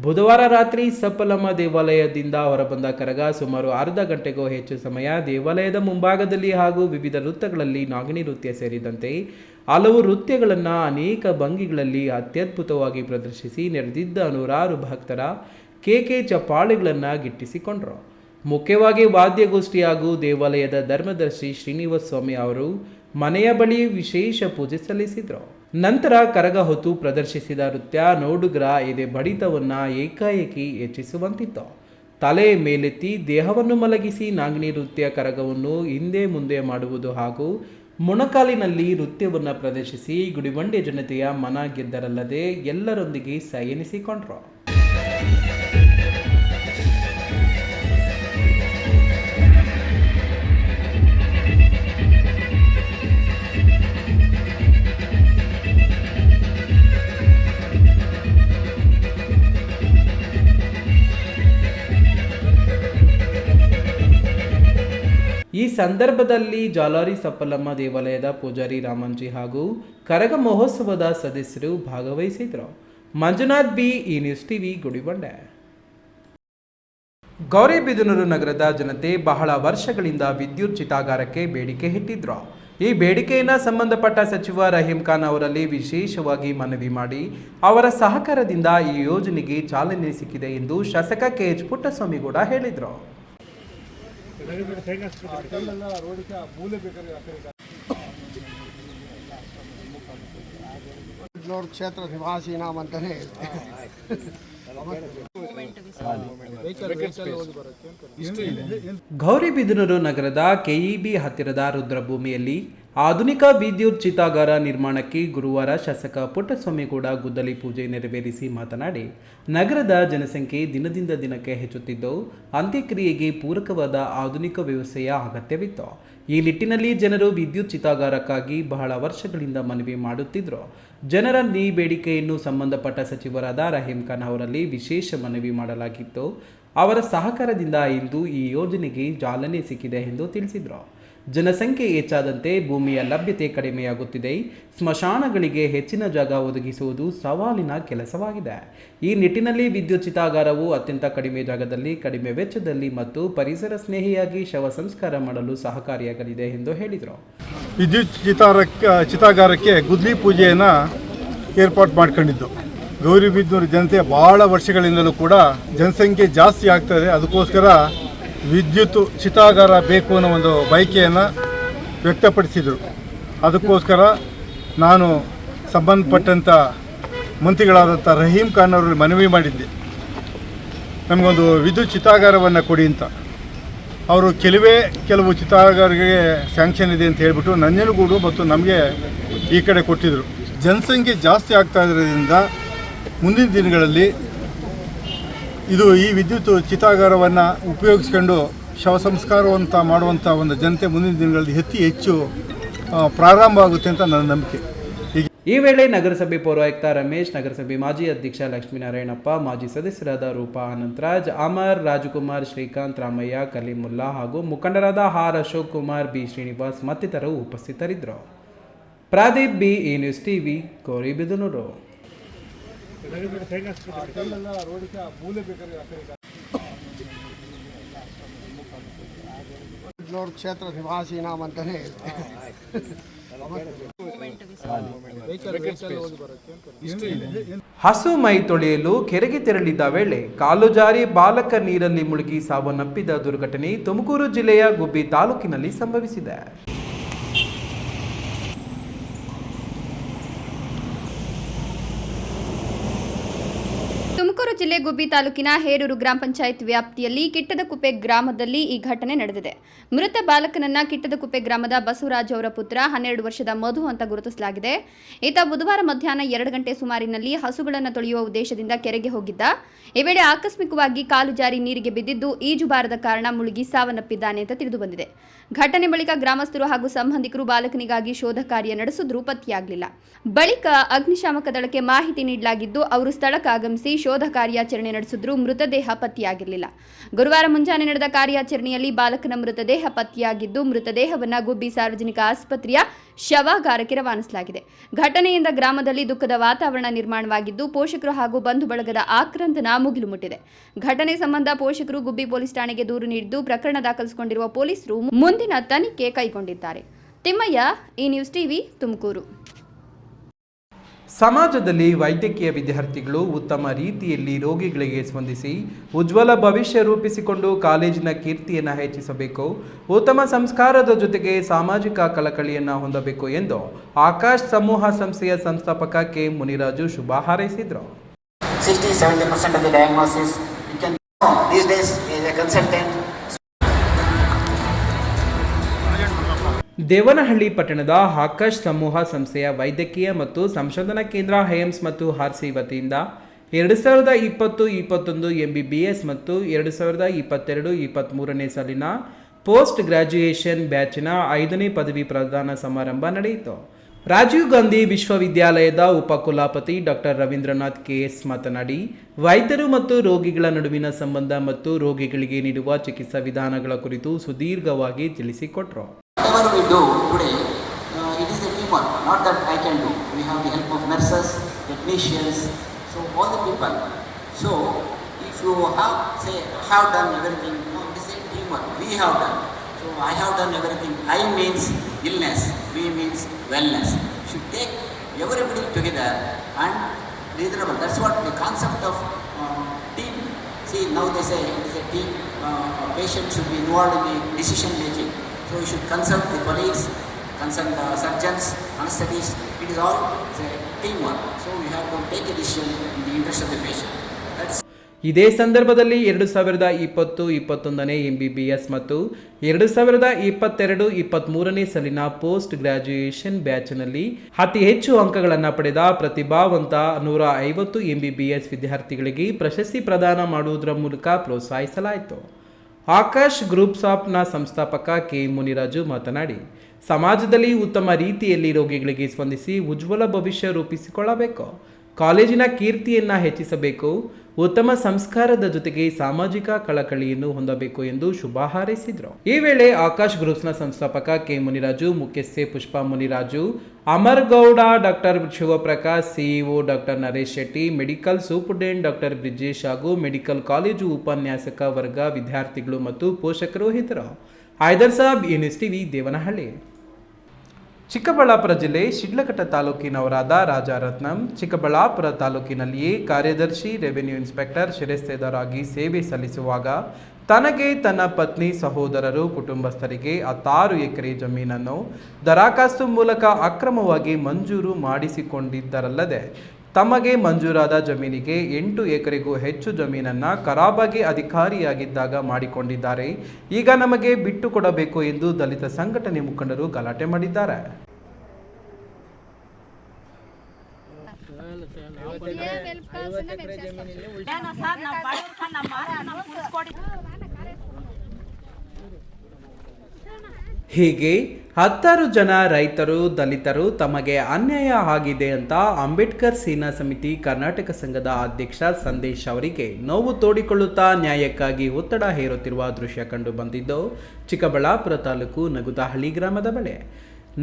ಬುಧವಾರ ರಾತ್ರಿ ಸಪ್ಪಲಮ್ಮ ದೇವಾಲಯದಿಂದ ಹೊರಬಂದ ಕರಗ ಸುಮಾರು ಅರ್ಧ ಗಂಟೆಗೂ ಹೆಚ್ಚು ಸಮಯ ದೇವಾಲಯದ ಮುಂಭಾಗದಲ್ಲಿ ಹಾಗೂ ವಿವಿಧ ವೃತ್ತಗಳಲ್ಲಿ ನಾಗಿಣಿ ನೃತ್ಯ ಸೇರಿದಂತೆ ಹಲವು ನೃತ್ಯಗಳನ್ನು ಅನೇಕ ಭಂಗಿಗಳಲ್ಲಿ ಅತ್ಯದ್ಭುತವಾಗಿ ಪ್ರದರ್ಶಿಸಿ ನೆರೆದಿದ್ದ ನೂರಾರು ಭಕ್ತರ ಕೇಕೆ ಚಪ್ಪಾಳೆಗಳನ್ನು ಗಿಟ್ಟಿಸಿಕೊಂಡರು. ಮುಖ್ಯವಾಗಿ ವಾದ್ಯಗೋಷ್ಠಿ ಹಾಗೂ ದೇವಾಲಯದ ಧರ್ಮದರ್ಶಿ ಶ್ರೀನಿವಾಸ ಸ್ವಾಮಿ ಅವರು ಮನೆಯ ಬಳಿ ವಿಶೇಷ ಪೂಜೆ ಸಲ್ಲಿಸಿದರು. ನಂತರ ಕರಗ ಹೊತ್ತು ಪ್ರದರ್ಶಿಸಿದ ನೃತ್ಯ ನೋಡುಗರ ಎದೆ ಬಡಿತವನ್ನ ಏಕಾಏಕಿ ಹೆಚ್ಚಿಸುವಂತಿತ್ತು. ತಲೆ ಮೇಲೆತ್ತಿ ದೇಹವನ್ನು ಮಲಗಿಸಿ ನಾಗಿಣಿ ನೃತ್ಯ ಕರಗವನ್ನು ಹಿಂದೆ ಮುಂದೆ ಮಾಡುವುದು ಹಾಗೂ ಮೊಣಕಾಲಿನಲ್ಲಿ ನೃತ್ಯವನ್ನು ಪ್ರದರ್ಶಿಸಿ ಗುಡಿಬಂಡೆ ಜನತೆಯ ಮನ ಗೆದ್ದರಲ್ಲದೆ ಎಲ್ಲರೊಂದಿಗೆ ಸೈನಿಸಿಕೊಂಡ್ರು. ಈ ಸಂದರ್ಭದಲ್ಲಿ ಜಾಲಾರಿ ಸಪ್ಪಲಮ್ಮ ದೇವಾಲಯದ ಪೂಜಾರಿ ರಾಮಂಜಿ ಹಾಗೂ ಕರಗ ಮಹೋತ್ಸವದ ಸದಸ್ಯರು ಭಾಗವಹಿಸಿದರು. ಮಂಜುನಾಥ್ ಬಿ, ಈ ನ್ಯೂಸ್ ಟಿವಿ, ಗುಡಿಬಂಡೆ. ಗೌರಿಬಿದನೂರು ನಗರದ ಜನತೆ ಬಹಳ ವರ್ಷಗಳಿಂದ ವಿದ್ಯುತ್ ಚಿತಾಗಾರಕ್ಕೆ ಬೇಡಿಕೆ ಇಟ್ಟಿದ್ರು. ಈ ಬೇಡಿಕೆಯನ್ನು ಸಂಬಂಧಪಟ್ಟ ಸಚಿವ ರಹೀಂ ಖಾನ್ ಅವರಲ್ಲಿ ವಿಶೇಷವಾಗಿ ಮನವಿ ಮಾಡಿ ಅವರ ಸಹಕಾರದಿಂದ ಈ ಯೋಜನೆಗೆ ಚಾಲನೆ ಸಿಕ್ಕಿದೆ ಎಂದು ಶಾಸಕ KH ಪುಟ್ಟಸ್ವಾಮಿ ಕೂಡ ಹೇಳಿದರು. ಕ್ಷೇತ್ರ ನಿವಾಸಿ ನಾಮಂತಾನೆ ಗೌರಿಬಿದನೂರು ನಗರದ KEB ಹತ್ತಿರದ ರುದ್ರಭೂಮಿಯಲ್ಲಿ ಆಧುನಿಕ ವಿದ್ಯುತ್ ಚಿತಾಗಾರ ನಿರ್ಮಾಣಕ್ಕೆ ಗುರುವಾರ ಶಾಸಕ ಪುಟ್ಟಸ್ವಾಮಿಗೌಡ ಗುದ್ದಲಿ ಪೂಜೆ ನೆರವೇರಿಸಿ ಮಾತನಾಡಿ, ನಗರದ ಜನಸಂಖ್ಯೆ ದಿನದಿಂದ ದಿನಕ್ಕೆ ಹೆಚ್ಚುತ್ತಿದ್ದು ಅಂತ್ಯಕ್ರಿಯೆಗೆ ಪೂರಕವಾದ ಆಧುನಿಕ ವ್ಯವಸ್ಥೆಯ ಅಗತ್ಯವಿತ್ತು. ಈ ನಿಟ್ಟಿನಲ್ಲಿ ಜನರು ವಿದ್ಯುತ್ ಚಿತಾಗಾರಕ್ಕಾಗಿ ಬಹಳ ವರ್ಷಗಳಿಂದ ಮನವಿ ಮಾಡುತ್ತಿದ್ದರು. ಜನರ ಈ ಬೇಡಿಕೆಯನ್ನು ಸಂಬಂಧಪಟ್ಟ ಸಚಿವರಾದ ರಹೀಂ ಖಾನ್ ಅವರಲ್ಲಿ ವಿಶೇಷ ಮನವಿ ಮಾಡಲಾಗಿತ್ತು. ಅವರ ಸಹಕಾರದಿಂದ ಇಂದು ಈ ಯೋಜನೆಗೆ ಚಾಲನೆ ಸಿಕ್ಕಿದೆ ಎಂದು ತಿಳಿಸಿದರು. ಜನಸಂಖ್ಯೆ ಹೆಚ್ಚಾದಂತೆ ಭೂಮಿಯ ಲಭ್ಯತೆ ಕಡಿಮೆಯಾಗುತ್ತಿದೆ. ಸ್ಮಶಾನಗಳಿಗೆ ಹೆಚ್ಚಿನ ಜಾಗ ಒದಗಿಸುವುದು ಸವಾಲಿನ ಕೆಲಸವಾಗಿದೆ. ಈ ನಿಟ್ಟಿನಲ್ಲಿ ವಿದ್ಯುತ್ ಚಿತಾಗಾರವು ಅತ್ಯಂತ ಕಡಿಮೆ ಜಾಗದಲ್ಲಿ, ಕಡಿಮೆ ವೆಚ್ಚದಲ್ಲಿ ಮತ್ತು ಪರಿಸರ ಸ್ನೇಹಿಯಾಗಿ ಶವ ಸಂಸ್ಕಾರ ಮಾಡಲು ಸಹಕಾರಿಯಾಗಲಿದೆ ಎಂದು ಹೇಳಿದರು. ವಿದ್ಯುತ್ ಚಿತಾಗಾರಕ್ಕೆ ಗುದ್ದಲಿ ಪೂಜೆಯನ್ನು ಏರ್ಪಾಡು ಮಾಡ್ಕೊಂಡಿದ್ದು, ಗೌರಿಬಿದನೂರು ಜನತೆ ಭಾಳ ವರ್ಷಗಳಿಂದಲೂ ಕೂಡ ಜನಸಂಖ್ಯೆ ಜಾಸ್ತಿ ಆಗ್ತದೆ, ಅದಕ್ಕೋಸ್ಕರ ವಿದ್ಯುತ್ ಚಿತಾಗಾರ ಬೇಕು ಅನ್ನೋ ಒಂದು ಬಯಕೆಯನ್ನು ವ್ಯಕ್ತಪಡಿಸಿದರು. ಅದಕ್ಕೋಸ್ಕರ ನಾನು ಸಂಬಂಧಪಟ್ಟಂಥ ಮಂತ್ರಿಗಳಾದಂಥ ರಹೀಂ ಖಾನ್ ಅವರಲ್ಲಿ ಮನವಿ ಮಾಡಿದ್ದೆ, ನಮಗೊಂದು ವಿದ್ಯುತ್ ಚಿತಾಗಾರವನ್ನು ಕೊಡಿ ಅಂತ. ಅವರು ಕೆಲವು ಚಿತಾಗಾರರಿಗೆ ಸ್ಯಾಂಕ್ಷನ್ ಇದೆ ಅಂತ ಹೇಳಿಬಿಟ್ಟು ನಂಜನಗೂಡು ಮತ್ತು ನಮಗೆ ಈ ಕಡೆ ಕೊಟ್ಟಿದ್ದರು. ಜನಸಂಖ್ಯೆ ಜಾಸ್ತಿ ಆಗ್ತಾ ಇರೋದ್ರಿಂದ ಮುಂದಿನ ದಿನಗಳಲ್ಲಿ ಈ ವಿದ್ಯುತ್ ಚಿತಾಗಾರವನ್ನು ಉಪಯೋಗಿಸ್ಕೊಂಡು ಶವ ಸಂಸ್ಕಾರವಂತ ಮಾಡುವಂಥ ಒಂದು ಜನತೆ ಮುಂದಿನ ದಿನಗಳಲ್ಲಿ ಹೆಚ್ಚು ಪ್ರಾರಂಭ ಆಗುತ್ತೆ ಅಂತ ನನ್ನ ನಂಬಿಕೆ. ಈ ವೇಳೆ ನಗರಸಭೆ ಪೌರಾಯುಕ್ತ ರಮೇಶ್, ನಗರಸಭೆ ಮಾಜಿ ಅಧ್ಯಕ್ಷ ಲಕ್ಷ್ಮೀನಾರಾಯಣಪ್ಪ, ಮಾಜಿ ಸದಸ್ಯರಾದ ರೂಪಾ ಅನಂತರಾಜ್, ಅಮರ್, ರಾಜಕುಮಾರ್, ಶ್ರೀಕಾಂತ್, ರಾಮಯ್ಯ, ಕಲೀಮುಲ್ಲಾ ಹಾಗೂ ಮುಖಂಡರಾದ ಆರ್ ಅಶೋಕ್ ಕುಮಾರ್, ಬಿ ಶ್ರೀನಿವಾಸ್ ಮತ್ತಿತರರು ಉಪಸ್ಥಿತರಿದ್ದರು. ಪ್ರದೀಪ್, ಬಿ ಈ ನ್ಯೂಸ್ ಟಿವಿ, ಗೌರಿಬಿದನೂರು. ಕ್ಷೇತ್ರ ನಿವಾಸಿ ನಾಮಂತಾನೆ ಹಸು ಮೈ ತೊಳೆಯಲು ಕೆರೆಗೆ ತೆರಳಿದ್ದ ವೇಳೆ ಕಾಲು ಜಾರಿ ಬಾಲಕ ನೀರಲ್ಲಿ ಮುಳುಗಿ ಸಾವನ್ನಪ್ಪಿದ ದುರ್ಘಟನೆ ತುಮಕೂರು ಜಿಲ್ಲೆಯ ಗುಬ್ಬಿ ತಾಲೂಕಿನಲ್ಲಿ ಸಂಭವಿಸಿದೆ. ತುಮಕೂರು ಜಿಲ್ಲೆ ಗುಬ್ಬಿ ತಾಲೂಕಿನ ಹೇರೂರು ಗ್ರಾಮ ಪಂಚಾಯತ್ ವ್ಯಾಪ್ತಿಯಲ್ಲಿ ಕಿಟ್ಟದಕುಪ್ಪೆ ಗ್ರಾಮದಲ್ಲಿ ಈ ಘಟನೆ ನಡೆದಿದೆ. ಮೃತ ಬಾಲಕನನ್ನ ಕಿಟ್ಟದಕುಪ್ಪೆ ಗ್ರಾಮದ ಬಸವರಾಜ್ ಅವರ ಪುತ್ರ 12 ವರ್ಷದ ಮಧು ಅಂತ ಗುರುತಿಸಲಾಗಿದೆ. ಈತ ಬುಧವಾರ ಮಧ್ಯಾಹ್ನ 2 ಗಂಟೆ ಸುಮಾರಿನಲ್ಲಿ ಹಸುಗಳನ್ನು ತೊಳೆಯುವ ಉದ್ದೇಶದಿಂದ ಕೆರೆಗೆ ಹೋಗಿದ್ದ. ಈ ವೇಳೆ ಆಕಸ್ಮಿಕವಾಗಿ ಕಾಲು ಜಾರಿ ನೀರಿಗೆ ಬಿದ್ದಿದ್ದು ಈಜು ಬಾರದ ಕಾರಣ ಮುಳುಗಿ ಸಾವನ್ನಪ್ಪಿದ್ದಾನೆ ಅಂತ ತಿಳಿದು ಬಂದಿದೆ. ಘಟನೆ ಬಳಿಕ ಗ್ರಾಮಸ್ಥರು ಹಾಗೂ ಸಂಬಂಧಿಕರು ಬಾಲಕನಿಗಾಗಿ ಶೋಧ ಕಾರ್ಯ ನಡೆಸಿದ್ರೂ ಪತ್ತೆಯಾಗಲಿಲ್ಲ. ಬಳಿಕ ಅಗ್ನಿಶಾಮಕ ದಳಕ್ಕೆ ಮಾಹಿತಿ ನೀಡಲಾಗಿದ್ದು ಅವರು ಸ್ಥಳಕ್ಕೆ ಆಗಮಿಸಿ ಶೋಧ ಕಾರ್ಯಾಚರಣೆ ನಡೆಸಿದ್ರೂ ಮೃತದೇಹ ಪತ್ತೆಯಾಗಿರಲಿಲ್ಲ. ಗುರುವಾರ ಮುಂಜಾನೆ ನಡೆದ ಕಾರ್ಯಾಚರಣೆಯಲ್ಲಿ ಬಾಲಕನ ಮೃತದೇಹ ಪತ್ತೆಯಾಗಿದ್ದು ಮೃತದೇಹವನ್ನು ಗುಬ್ಬಿ ಸಾರ್ವಜನಿಕ ಆಸ್ಪತ್ರೆಯ ಶವಾಗಾರಕ್ಕೆ ರವಾನಿಸಲಾಗಿದೆ. ಘಟನೆಯಿಂದ ಗ್ರಾಮದಲ್ಲಿ ದುಃಖದ ವಾತಾವರಣ ನಿರ್ಮಾಣವಾಗಿದ್ದು ಪೋಷಕರು ಹಾಗೂ ಬಂಧು ಬಳಗದ ಆಕ್ರಂದನ ಮುಗಿಲು ಮುಟ್ಟಿದೆ. ಘಟನೆ ಸಂಬಂಧ ಪೋಷಕರು ಗುಬ್ಬಿ ಪೊಲೀಸ್ ಠಾಣೆಗೆ ದೂರು ನೀಡಿದ್ದು ಪ್ರಕರಣ ದಾಖಲಿಸಿಕೊಂಡಿರುವ ಪೊಲೀಸರು ಮುಂದಿನ ತನಿಖೆ ಕೈಗೊಂಡಿದ್ದಾರೆ. ತಿಮ್ಮಯ್ಯ, ಈ ನ್ಯೂಸ್ ಟಿವಿ, ತುಮಕೂರು. ಸಮಾಜದಲ್ಲಿ ವೈದ್ಯಕೀಯ ವಿದ್ಯಾರ್ಥಿಗಳು ಉತ್ತಮ ರೀತಿಯಲ್ಲಿ ರೋಗಿಗಳಿಗೆ ಸ್ಪಂದಿಸಿ ಉಜ್ವಲ ಭವಿಷ್ಯ ರೂಪಿಸಿಕೊಂಡು ಕಾಲೇಜಿನ ಕೀರ್ತಿಯನ್ನು ಹೆಚ್ಚಿಸಬೇಕು, ಉತ್ತಮ ಸಂಸ್ಕಾರದ ಜೊತೆಗೆ ಸಾಮಾಜಿಕ ಕಳಕಳಿಯನ್ನು ಹೊಂದಬೇಕು ಎಂದು ಆಕಾಶ್ ಸಮೂಹ ಸಂಸ್ಥೆಯ ಸಂಸ್ಥಾಪಕ ಕೆ ಮುನಿರಾಜು ಶುಭ ಹಾರೈಸಿದರು. 60-70% of the diagnosis you can know these days is a consultant. Devanahalli ಪಟ್ಟಣದ ಆಕಾಶ್ ಸಮೂಹ ಸಂಸ್ಥೆಯ ವೈದ್ಯಕೀಯ ಮತ್ತು ಸಂಶೋಧನಾ ಕೇಂದ್ರ ಹೇಮ್ಸ್ ಮತ್ತು ಹಾರ್ಸಿ ವತಿಯಿಂದ 2020-21 MBBS ಮತ್ತು 2022-23ನೇ ಸಾಲಿನ ಪೋಸ್ಟ್ ಗ್ರಾಜ್ಯುಯೇಷನ್ ಬ್ಯಾಚಿನ 5ನೇ ಪದವಿ ಪ್ರದಾನ ಸಮಾರಂಭ ನಡೆಯಿತು. ರಾಜೀವ್ ಗಾಂಧಿ ವಿಶ್ವವಿದ್ಯಾಲಯದ ಉಪಕುಲಪತಿ ಡಾಕ್ಟರ್ ರವೀಂದ್ರನಾಥ್ ಕೆಎಸ್ ಮಾತನಾಡಿ, ವೈದ್ಯರು ಮತ್ತು ರೋಗಿಗಳ ನಡುವಿನ ಸಂಬಂಧ ಮತ್ತು ರೋಗಿಗಳಿಗೆ ನೀಡುವ ಚಿಕಿತ್ಸಾ ವಿಧಾನಗಳ ಕುರಿತು ಸುದೀರ್ಘವಾಗಿ ತಿಳಿಸಿಕೊಟ್ರು. Whatever we do today, it is a teamwork, not that I can do. We have the help of nurses, technicians, so all the people. So if you have done everything, no, it is a teamwork. We have done. So I have done everything. I means illness, we means wellness. You should take everybody together and reasonable. That's what the concept of team. See, now they say it is a team. A patient should be involved in the decision making. So you should consult the colleagues, consult the surgeons, anesthetists. It is all a teamwork. So we have to take a decision in the interest of the patient. ಇದೇ ಸಂದರ್ಭದಲ್ಲಿ 2020-21ನೇ MBBS ಮತ್ತು 2022-23ನೇ ಸಾಲಿನ post graduation ಬ್ಯಾಚ್ನಲ್ಲಿ ಅತಿ ಹೆಚ್ಚು ಅಂಕಗಳನ್ನು ಪಡೆದ ಪ್ರತಿಭಾವಂತ 150 MBBS ವಿದ್ಯಾರ್ಥಿಗಳಿಗೆ ಪ್ರಶಸ್ತಿ ಪ್ರದಾನ ಮಾಡುವುದರ ಮೂಲಕ ಪ್ರೋತ್ಸಾಹಿಸಲಾಯಿತು. ಆಕಾಶ್ ಗ್ರೂಪ್ಸ್ ಆಫ್ನ ಸಂಸ್ಥಾಪಕ ಕೆ ಮುನಿರಾಜು ಮಾತನಾಡಿ, ಸಮಾಜದಲ್ಲಿ ಉತ್ತಮ ರೀತಿಯಲ್ಲಿ ರೋಗಿಗಳಿಗೆ ಸ್ಪಂದಿಸಿ ಉಜ್ವಲ ಭವಿಷ್ಯ ರೂಪಿಸಿಕೊಳ್ಳಬೇಕು, ಕಾಲೇಜಿನ ಕೀರ್ತಿಯನ್ನು ಹೆಚ್ಚಿಸಬೇಕು, ಉತ್ತಮ ಸಂಸ್ಕಾರದ ಜೊತೆಗೆ ಸಾಮಾಜಿಕ ಕಳಕಳಿಯನ್ನು ಹೊಂದಬೇಕು ಎಂದು ಶುಭ ಹಾರೈಸಿದರು. ಈ ವೇಳೆ ಆಕಾಶ್ ಗ್ರೂಪ್ಸ್ನ ಸಂಸ್ಥಾಪಕ ಕೆ ಮುನಿರಾಜು, ಮುಖ್ಯಸ್ಥೆ Pushpa Muniraju, Amar Gowda, doctor Shivaprakash, CEO doctor Naresh Shetty, medical superintendent doctor Brijesh ಹಾಗೂ ಮೆಡಿಕಲ್ ಕಾಲೇಜು ಉಪನ್ಯಾಸಕ ವರ್ಗ, ವಿದ್ಯಾರ್ಥಿಗಳು ಮತ್ತು ಪೋಷಕರು ಇದ್ದರು. Haider Sab, news TV, Devanahalli. ಚಿಕ್ಕಬಳ್ಳಾಪುರ ಜಿಲ್ಲೆ ಶಿಡ್ಲಘಟ್ಟ ತಾಲೂಕಿನವರಾದ ರಾಜಾರತ್ನಂ ಚಿಕ್ಕಬಳ್ಳಾಪುರ ತಾಲೂಕಿನಲ್ಲಿಯೇ ಕಾರ್ಯದರ್ಶಿ ರೆವೆನ್ಯೂ ಇನ್ಸ್ಪೆಕ್ಟರ್ ಶಿರಸ್ತೇದಾರಾಗಿ ಸೇವೆ ಸಲ್ಲಿಸುವಾಗ ತನಗೆ, ತನ್ನ ಪತ್ನಿ, ಸಹೋದರರು, ಕುಟುಂಬಸ್ಥರಿಗೆ 16 ಎಕರೆ ಜಮೀನನ್ನು ದರಾಖಾಸ್ತು ಮೂಲಕ ಅಕ್ರಮವಾಗಿ ಮಂಜೂರು ಮಾಡಿಸಿಕೊಂಡಿದ್ದರಲ್ಲದೆ ತಮಗೆ ಮಂಜೂರಾದ ಜಮೀನಿಗೆ 8 ಎಕರೆಗೂ ಹೆಚ್ಚು ಜಮೀನನ್ನು ಕರಾಬಾಗಿ ಅಧಿಕಾರಿಯಾಗಿದ್ದಾಗ ಮಾಡಿಕೊಂಡಿದ್ದಾರೆ. ಈಗ ನಮಗೆ ಬಿಟ್ಟು ಕೊಡಬೇಕು ಎಂದು ದಲಿತ ಸಂಘಟನೆ ಮುಖಂಡರು ಗಲಾಟೆ ಮಾಡಿದ್ದಾರೆ. ಹೀಗೆ 10 ಜನ ರೈತರು ದಲಿತರು ತಮಗೆ ಅನ್ಯಾಯ ಆಗಿದೆ ಅಂತ ಅಂಬೇಡ್ಕರ್ ಸೇನಾ ಸಮಿತಿ ಕರ್ನಾಟಕ ಸಂಘದ ಅಧ್ಯಕ್ಷ ಸಂದೇಶ್ ಅವರಿಗೆ ನೋವು ತೋಡಿಕೊಳ್ಳುತ್ತಾ ನ್ಯಾಯಕ್ಕಾಗಿ ಒತ್ತಡ ಹೇರುತ್ತಿರುವ ದೃಶ್ಯ ಕಂಡು ಬಂದಿದ್ದು ಚಿಕ್ಕಬಳ್ಳಾಪುರ ತಾಲೂಕು ನಗುತಹಳ್ಳಿ ಗ್ರಾಮದ ಬಳಿ.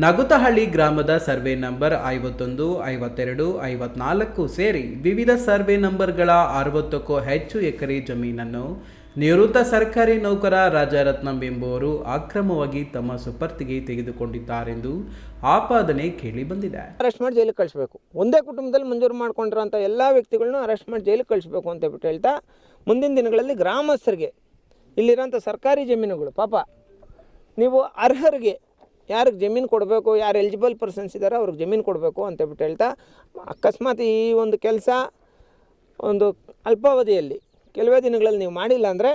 ನಗುತಹಳ್ಳಿ ಗ್ರಾಮದ ಸರ್ವೆ ನಂಬರ್ 51, 52, 54 ಸೇರಿ ವಿವಿಧ ಸರ್ವೆ ನಂಬರ್ಗಳ 60ಕ್ಕೂ ಹೆಚ್ಚು ಎಕರೆ ಜಮೀನನ್ನು ನಿವೃತ್ತ ಸರ್ಕಾರಿ ನೌಕರ ರಾಜರತ್ನಂ ಎಂಬುವರು ಅಕ್ರಮವಾಗಿ ತಮ್ಮ ಸುಪರ್ತಿಗೆ ತೆಗೆದುಕೊಂಡಿದ್ದಾರೆಂದು ಆಪಾದನೆ ಕೇಳಿ ಬಂದಿದೆ. ಅರೆಸ್ಟ್ ಮಾಡಿ ಜೈಲಿಗೆ ಕಳಿಸಬೇಕು. ಒಂದೇ ಕುಟುಂಬದಲ್ಲಿ ಮಂಜೂರು ಮಾಡ್ಕೊಂಡಿರೋಂಥ ಎಲ್ಲ ವ್ಯಕ್ತಿಗಳನ್ನೂ ಅರೆಸ್ಟ್ ಮಾಡಿ ಜೈಲಿಗೆ ಕಳಿಸಬೇಕು ಅಂತ ಬಿಟ್ಟು ಹೇಳ್ತಾ ಮುಂದಿನ ದಿನಗಳಲ್ಲಿ ಗ್ರಾಮಸ್ಥರಿಗೆ ಇಲ್ಲಿರೋಂಥ ಸರ್ಕಾರಿ ಜಮೀನುಗಳು ಪಾಪ ನೀವು ಅರ್ಹರಿಗೆ ಯಾರಿಗೆ ಜಮೀನು ಕೊಡಬೇಕು, ಯಾರು ಎಲಿಜಿಬಲ್ ಪರ್ಸನ್ಸ್ ಇದ್ದಾರೆ ಅವ್ರಿಗೆ ಜಮೀನು ಕೊಡಬೇಕು ಅಂತ ಬಿಟ್ಟು ಹೇಳ್ತಾ ಅಕಸ್ಮಾತ್ ಈ ಒಂದು ಕೆಲಸ ಒಂದು ಅಲ್ಪಾವಧಿಯಲ್ಲಿ ಕೆಲವೇ ದಿನಗಳಲ್ಲಿ ನೀವು ಮಾಡಿಲ್ಲ ಅಂದರೆ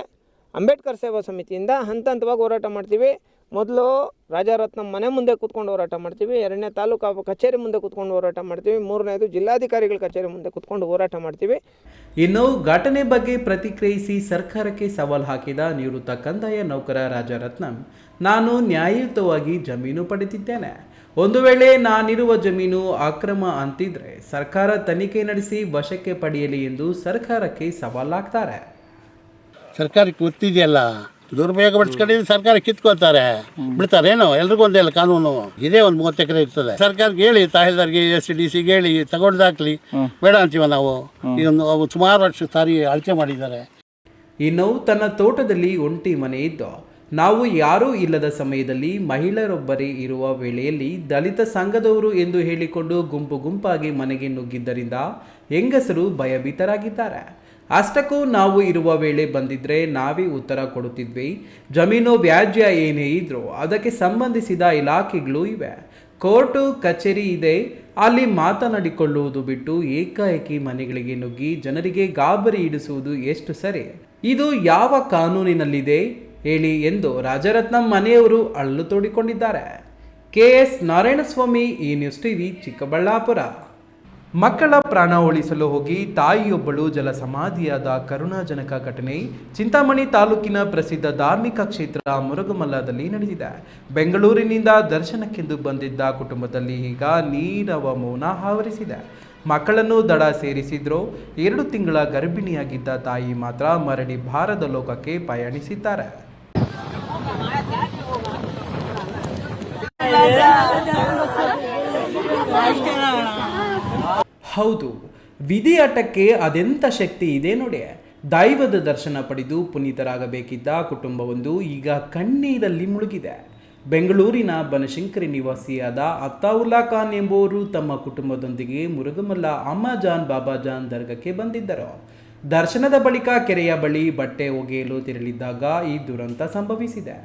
ಅಂಬೇಡ್ಕರ್ ಸೇವಾ ಸಮಿತಿಯಿಂದ ಹಂತ ಹಂತವಾಗಿ ಹೋರಾಟ ಮಾಡ್ತೀವಿ. ಮೊದಲು ರಾಜರತ್ನಂ ಮನೆ ಮುಂದೆ ಕೂತ್ಕೊಂಡು ಹೋರಾಟ ಮಾಡ್ತೀವಿ, 2ನೇ ತಾಲೂಕು ಕಚೇರಿ ಮುಂದೆ ಕೂತ್ಕೊಂಡು ಹೋರಾಟ ಮಾಡ್ತೀವಿ, 3ನೇದು ಜಿಲ್ಲಾಧಿಕಾರಿಗಳ ಕಚೇರಿ ಮುಂದೆ ಕೂತ್ಕೊಂಡು ಹೋರಾಟ ಮಾಡ್ತೀವಿ. ಇನ್ನು ಘಟನೆ ಬಗ್ಗೆ ಪ್ರತಿಕ್ರಿಯಿಸಿ ಸರ್ಕಾರಕ್ಕೆ ಸವಾಲು ಹಾಕಿದ ನಿವೃತ್ತ ಕಂದಾಯ ನೌಕರ ರಾಜರತ್ನಂ, ನಾನು ನ್ಯಾಯಯುತವಾಗಿ ಜಮೀನು ಪಡೆದಿದ್ದೇನೆ. ಒಂದು ವೇಳೆ ನಾನಿರುವ ಜಮೀನು ಅಕ್ರಮ ಅಂತಿದ್ರೆ ಸರ್ಕಾರ ತನಿಖೆ ನಡೆಸಿ ವಶಕ್ಕೆ ಪಡೆಯಲಿ ಎಂದು ಸರ್ಕಾರಕ್ಕೆ ಸವಾಲಾಗ್ತಾರೆ. ಸರ್ಕಾರಕ್ಕೆ ಗೊತ್ತಿದೆಯಲ್ಲ, ದುರುಪಯೋಗ ಪಡಿಸ್ಕೊಂಡಿದ್ದು ಸರ್ಕಾರ ಕಿತ್ಕೊಳ್ತಾರೆ, ಬಿಡ್ತಾರೇನೋ? ಎಲ್ರಿಗೂ ಒಂದೇ ಕಾನೂನು ಇದೇ. ಒಂದು 30 ಎಕರೆ ಇರ್ತದೆ. ಸರ್ಕಾರಕ್ಕೆ ಹೇಳಿ, ತಹಸೀಲ್ದಾರ್ಗೆ SDCಗೆ ಹೇಳಿ ತಗೊಂಡಾಕ್ಲಿ, ಬೇಡ ಅಂತೀವ ನಾವು. ಇದೊಂದು ಸುಮಾರು ವರ್ಷ ಸಾರಿ ಅಳತೆ ಮಾಡಿದ್ದಾರೆ. ಇನ್ನು ತನ್ನ ತೋಟದಲ್ಲಿ ಒಂಟಿ ಮನೆ ಇದ್ದು ನಾವು ಯಾರೂ ಇಲ್ಲದ ಸಮಯದಲ್ಲಿ ಮಹಿಳೆಯರೊಬ್ಬರೇ ಇರುವ ವೇಳೆಯಲ್ಲಿ ದಲಿತ ಸಂಘದವರು ಎಂದು ಹೇಳಿಕೊಂಡು ಗುಂಪು ಗುಂಪಾಗಿ ಮನೆಗೆ ನುಗ್ಗಿದ್ದರಿಂದ ಹೆಂಗಸರು ಭಯಭೀತರಾಗಿದ್ದಾರೆ. ಅಷ್ಟಕ್ಕೂ ನಾವು ಇರುವ ವೇಳೆ ಬಂದಿದ್ರೆ ನಾವೇ ಉತ್ತರ ಕೊಡುತ್ತಿದ್ವಿ. ಜಮೀನು ವ್ಯಾಜ್ಯ ಏನೇ ಇದ್ರೂ ಅದಕ್ಕೆ ಸಂಬಂಧಿಸಿದ ಇಲಾಖೆಗಳು ಇವೆ, ಕೋರ್ಟು ಕಚೇರಿ ಇದೆ, ಅಲ್ಲಿ ಮಾತನಾಡಿಕೊಳ್ಳುವುದು ಬಿಟ್ಟು ಏಕಾಏಕಿ ಮನೆಗಳಿಗೆ ನುಗ್ಗಿ ಜನರಿಗೆ ಗಾಬರಿ ಇಡಿಸುವುದು ಎಷ್ಟು ಸರಿ? ಇದು ಯಾವ ಕಾನೂನಿನಲ್ಲಿದೆ ಹೇಳಿ ಎಂದು ರಾಜರತ್ನಂ ಮನೆಯವರು ಅಳ್ಳು ತೋಡಿಕೊಂಡಿದ್ದಾರೆ. KS ನಾರಾಯಣಸ್ವಾಮಿ, ಈ ನ್ಯೂಸ್ ಟಿವಿ, ಚಿಕ್ಕಬಳ್ಳಾಪುರ. ಮಕ್ಕಳ ಪ್ರಾಣ ಉಳಿಸಲು ಹೋಗಿ ತಾಯಿಯೊಬ್ಬಳು ಜಲ ಸಮಾಧಿಯಾದ ಕರುಣಾಜನಕ ಘಟನೆ ಚಿಂತಾಮಣಿ ತಾಲೂಕಿನ ಪ್ರಸಿದ್ಧ ಧಾರ್ಮಿಕ ಕ್ಷೇತ್ರ ಮುರುಗಮಲ್ಲದಲ್ಲಿ ನಡೆದಿದೆ. ಬೆಂಗಳೂರಿನಿಂದ ದರ್ಶನಕ್ಕೆಂದು ಬಂದಿದ್ದ ಕುಟುಂಬದಲ್ಲಿ ಈಗ ನೀರವ ಮೌನ ಆವರಿಸಿದೆ. ಮಕ್ಕಳನ್ನು ದಡ ಸೇರಿಸಿದ್ರು. 2 ತಿಂಗಳ ಗರ್ಭಿಣಿಯಾಗಿದ್ದ ತಾಯಿ ಮಾತ್ರ ಮರಳಿ ಭಾರದ ಲೋಕಕ್ಕೆ ಪಯಣಿಸಿದ್ದಾರೆ. ಹೌದು, ವಿಧಿಯಾಟಕ್ಕೆ ಅದೆಂಥ ಶಕ್ತಿ ಇದೆ ನೋಡಿ. ದೈವದ ದರ್ಶನ ಪಡೆದು ಪುನೀತರಾಗಬೇಕಿದ್ದ ಕುಟುಂಬವೊಂದು ಈಗ ಕಣ್ಣೀರಲ್ಲಿ ಮುಳುಗಿದೆ. ಬೆಂಗಳೂರಿನ ಬನಶಂಕರಿ ನಿವಾಸಿಯಾದ ಅತ್ತಾವುಲ್ಲಾ ಖಾನ್ ಎಂಬುವರು ತಮ್ಮ ಕುಟುಂಬದೊಂದಿಗೆ ಮುರುಗಮಲ್ಲ ಅಮ್ಮಾಜಾನ್ ಬಾಬಾಜಾನ್ ದರ್ಗಕ್ಕೆ ಬಂದಿದ್ದರು. ದರ್ಶನದ ಬಳಿಕ ಕೆರೆಯ ಬಳಿ ಬಟ್ಟೆ ಒಗೆಯಲು ತೆರಳಿದ್ದಾಗ ಈ ದುರಂತ ಸಂಭವಿಸಿದೆ.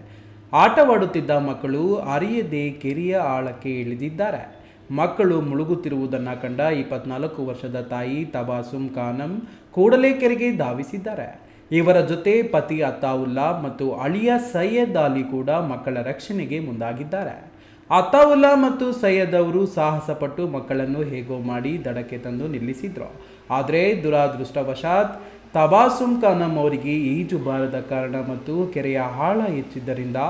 ಆಟವಾಡುತ್ತಿದ್ದ ಮಕ್ಕಳು ಅರಿಯದೆ ಕೆರೆಯ ಆಳಕ್ಕೆ ಇಳಿದಿದ್ದಾರೆ. ಮಕ್ಕಳು ಮುಳುಗುತ್ತಿರುವುದನ್ನು ಕಂಡ 24 ವರ್ಷದ ತಾಯಿ ತಬಾಸುಂ ಖಾನಂ ಕೂಡಲೇ ಕೆರೆಗೆ ಧಾವಿಸಿದ್ದಾರೆ. ಇವರ ಜೊತೆ ಪತಿ ಅತ್ತಾವುಲ್ಲಾ ಮತ್ತು ಅಳಿಯ ಸೈಯದ್ ಅಲಿ ಕೂಡ ಮಕ್ಕಳ ರಕ್ಷಣೆಗೆ ಮುಂದಾಗಿದ್ದಾರೆ. ಅತ್ತಾವುಲ್ಲಾ ಮತ್ತು ಸೈಯದ್ ಅವರು ಸಾಹಸಪಟ್ಟು ಮಕ್ಕಳನ್ನು ಹೇಗೋ ಮಾಡಿ ದಡಕ್ಕೆ ತಂದು ನಿಲ್ಲಿಸಿದ್ರು. ಆದರೆ ದುರಾದೃಷ್ಟವಶಾತ್ ತಬಾಸುಂ ಖಾನಂ ಅವರಿಗೆ ಈಜು ಬಾರದ ಕಾರಣ ಮತ್ತು ಕೆರೆಯ ಆಳ ಹೆಚ್ಚಿದ್ದರಿಂದ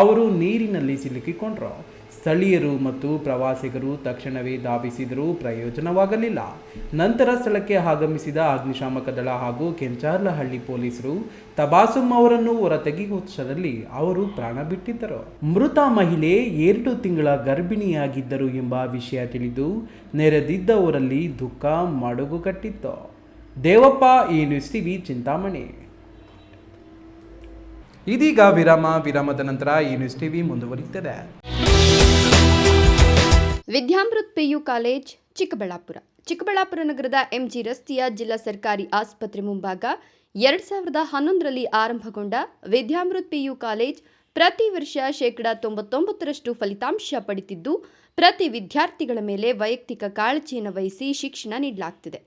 ಅವರು ನೀರಿನಲ್ಲಿ ಸಿಲುಕಿಕೊಂಡ್ರು. ಸ್ಥಳೀಯರು ಮತ್ತು ಪ್ರವಾಸಿಗರು ತಕ್ಷಣವೇ ಧಾವಿಸಿದರೂ ಪ್ರಯೋಜನವಾಗಲಿಲ್ಲ. ನಂತರ ಸ್ಥಳಕ್ಕೆ ಆಗಮಿಸಿದ ಅಗ್ನಿಶಾಮಕ ದಳ ಹಾಗೂ ಕೆಂಚಾರ್ಲಹಳ್ಳಿ ಪೊಲೀಸರು ತಬಾಸುಂ ಅವರನ್ನು ಹೊರತೆಗೆಯುವಷ್ಟರಲ್ಲಿ ಅವರು ಪ್ರಾಣ ಬಿಟ್ಟಿದ್ದರು. ಮೃತ ಮಹಿಳೆ 2 ತಿಂಗಳ ಗರ್ಭಿಣಿಯಾಗಿದ್ದರು ಎಂಬ ವಿಷಯ ತಿಳಿದು ನೆರೆದಿದ್ದವರಲ್ಲಿ ದುಃಖ ಮಡುಗುಗಟ್ಟಿತ್ತು. ದೇವಪ್ಪ, ಈ ನ್ಯೂಸ್ ಟಿವಿ, ಚಿಂತಾಮಣಿ. ಇದೀಗ ವಿರಾಮದ ನಂತರ ಈ ನ್ಯೂಸ್ ಟಿವಿ ಮುಂದುವರಿಯುತ್ತದೆ. ವಿದ್ಯಾಮೃತ್ PU ಕಾಲೇಜ್, ಚಿಕ್ಕಬಳ್ಳಾಪುರ ನಗರದ MG ರಸ್ತೆಯ ಜಿಲ್ಲಾ ಸರ್ಕಾರಿ ಆಸ್ಪತ್ರೆ ಮುಂಭಾಗ 2011ರಲ್ಲಿ ಆರಂಭಗೊಂಡ ವಿದ್ಯಾಮೃತ್ PU ಕಾಲೇಜ್ ಪ್ರತಿ ವರ್ಷ 99% ಫಲಿತಾಂಶ ಪಡೆದಿದ್ದು, ಪ್ರತಿ ವಿದ್ಯಾರ್ಥಿಗಳ ಮೇಲೆ ವೈಯಕ್ತಿಕ ಕಾಳಜಿಯನ್ನು ವಹಿಸಿ ಶಿಕ್ಷಣ ನೀಡಲಾಗುತ್ತಿದೆ.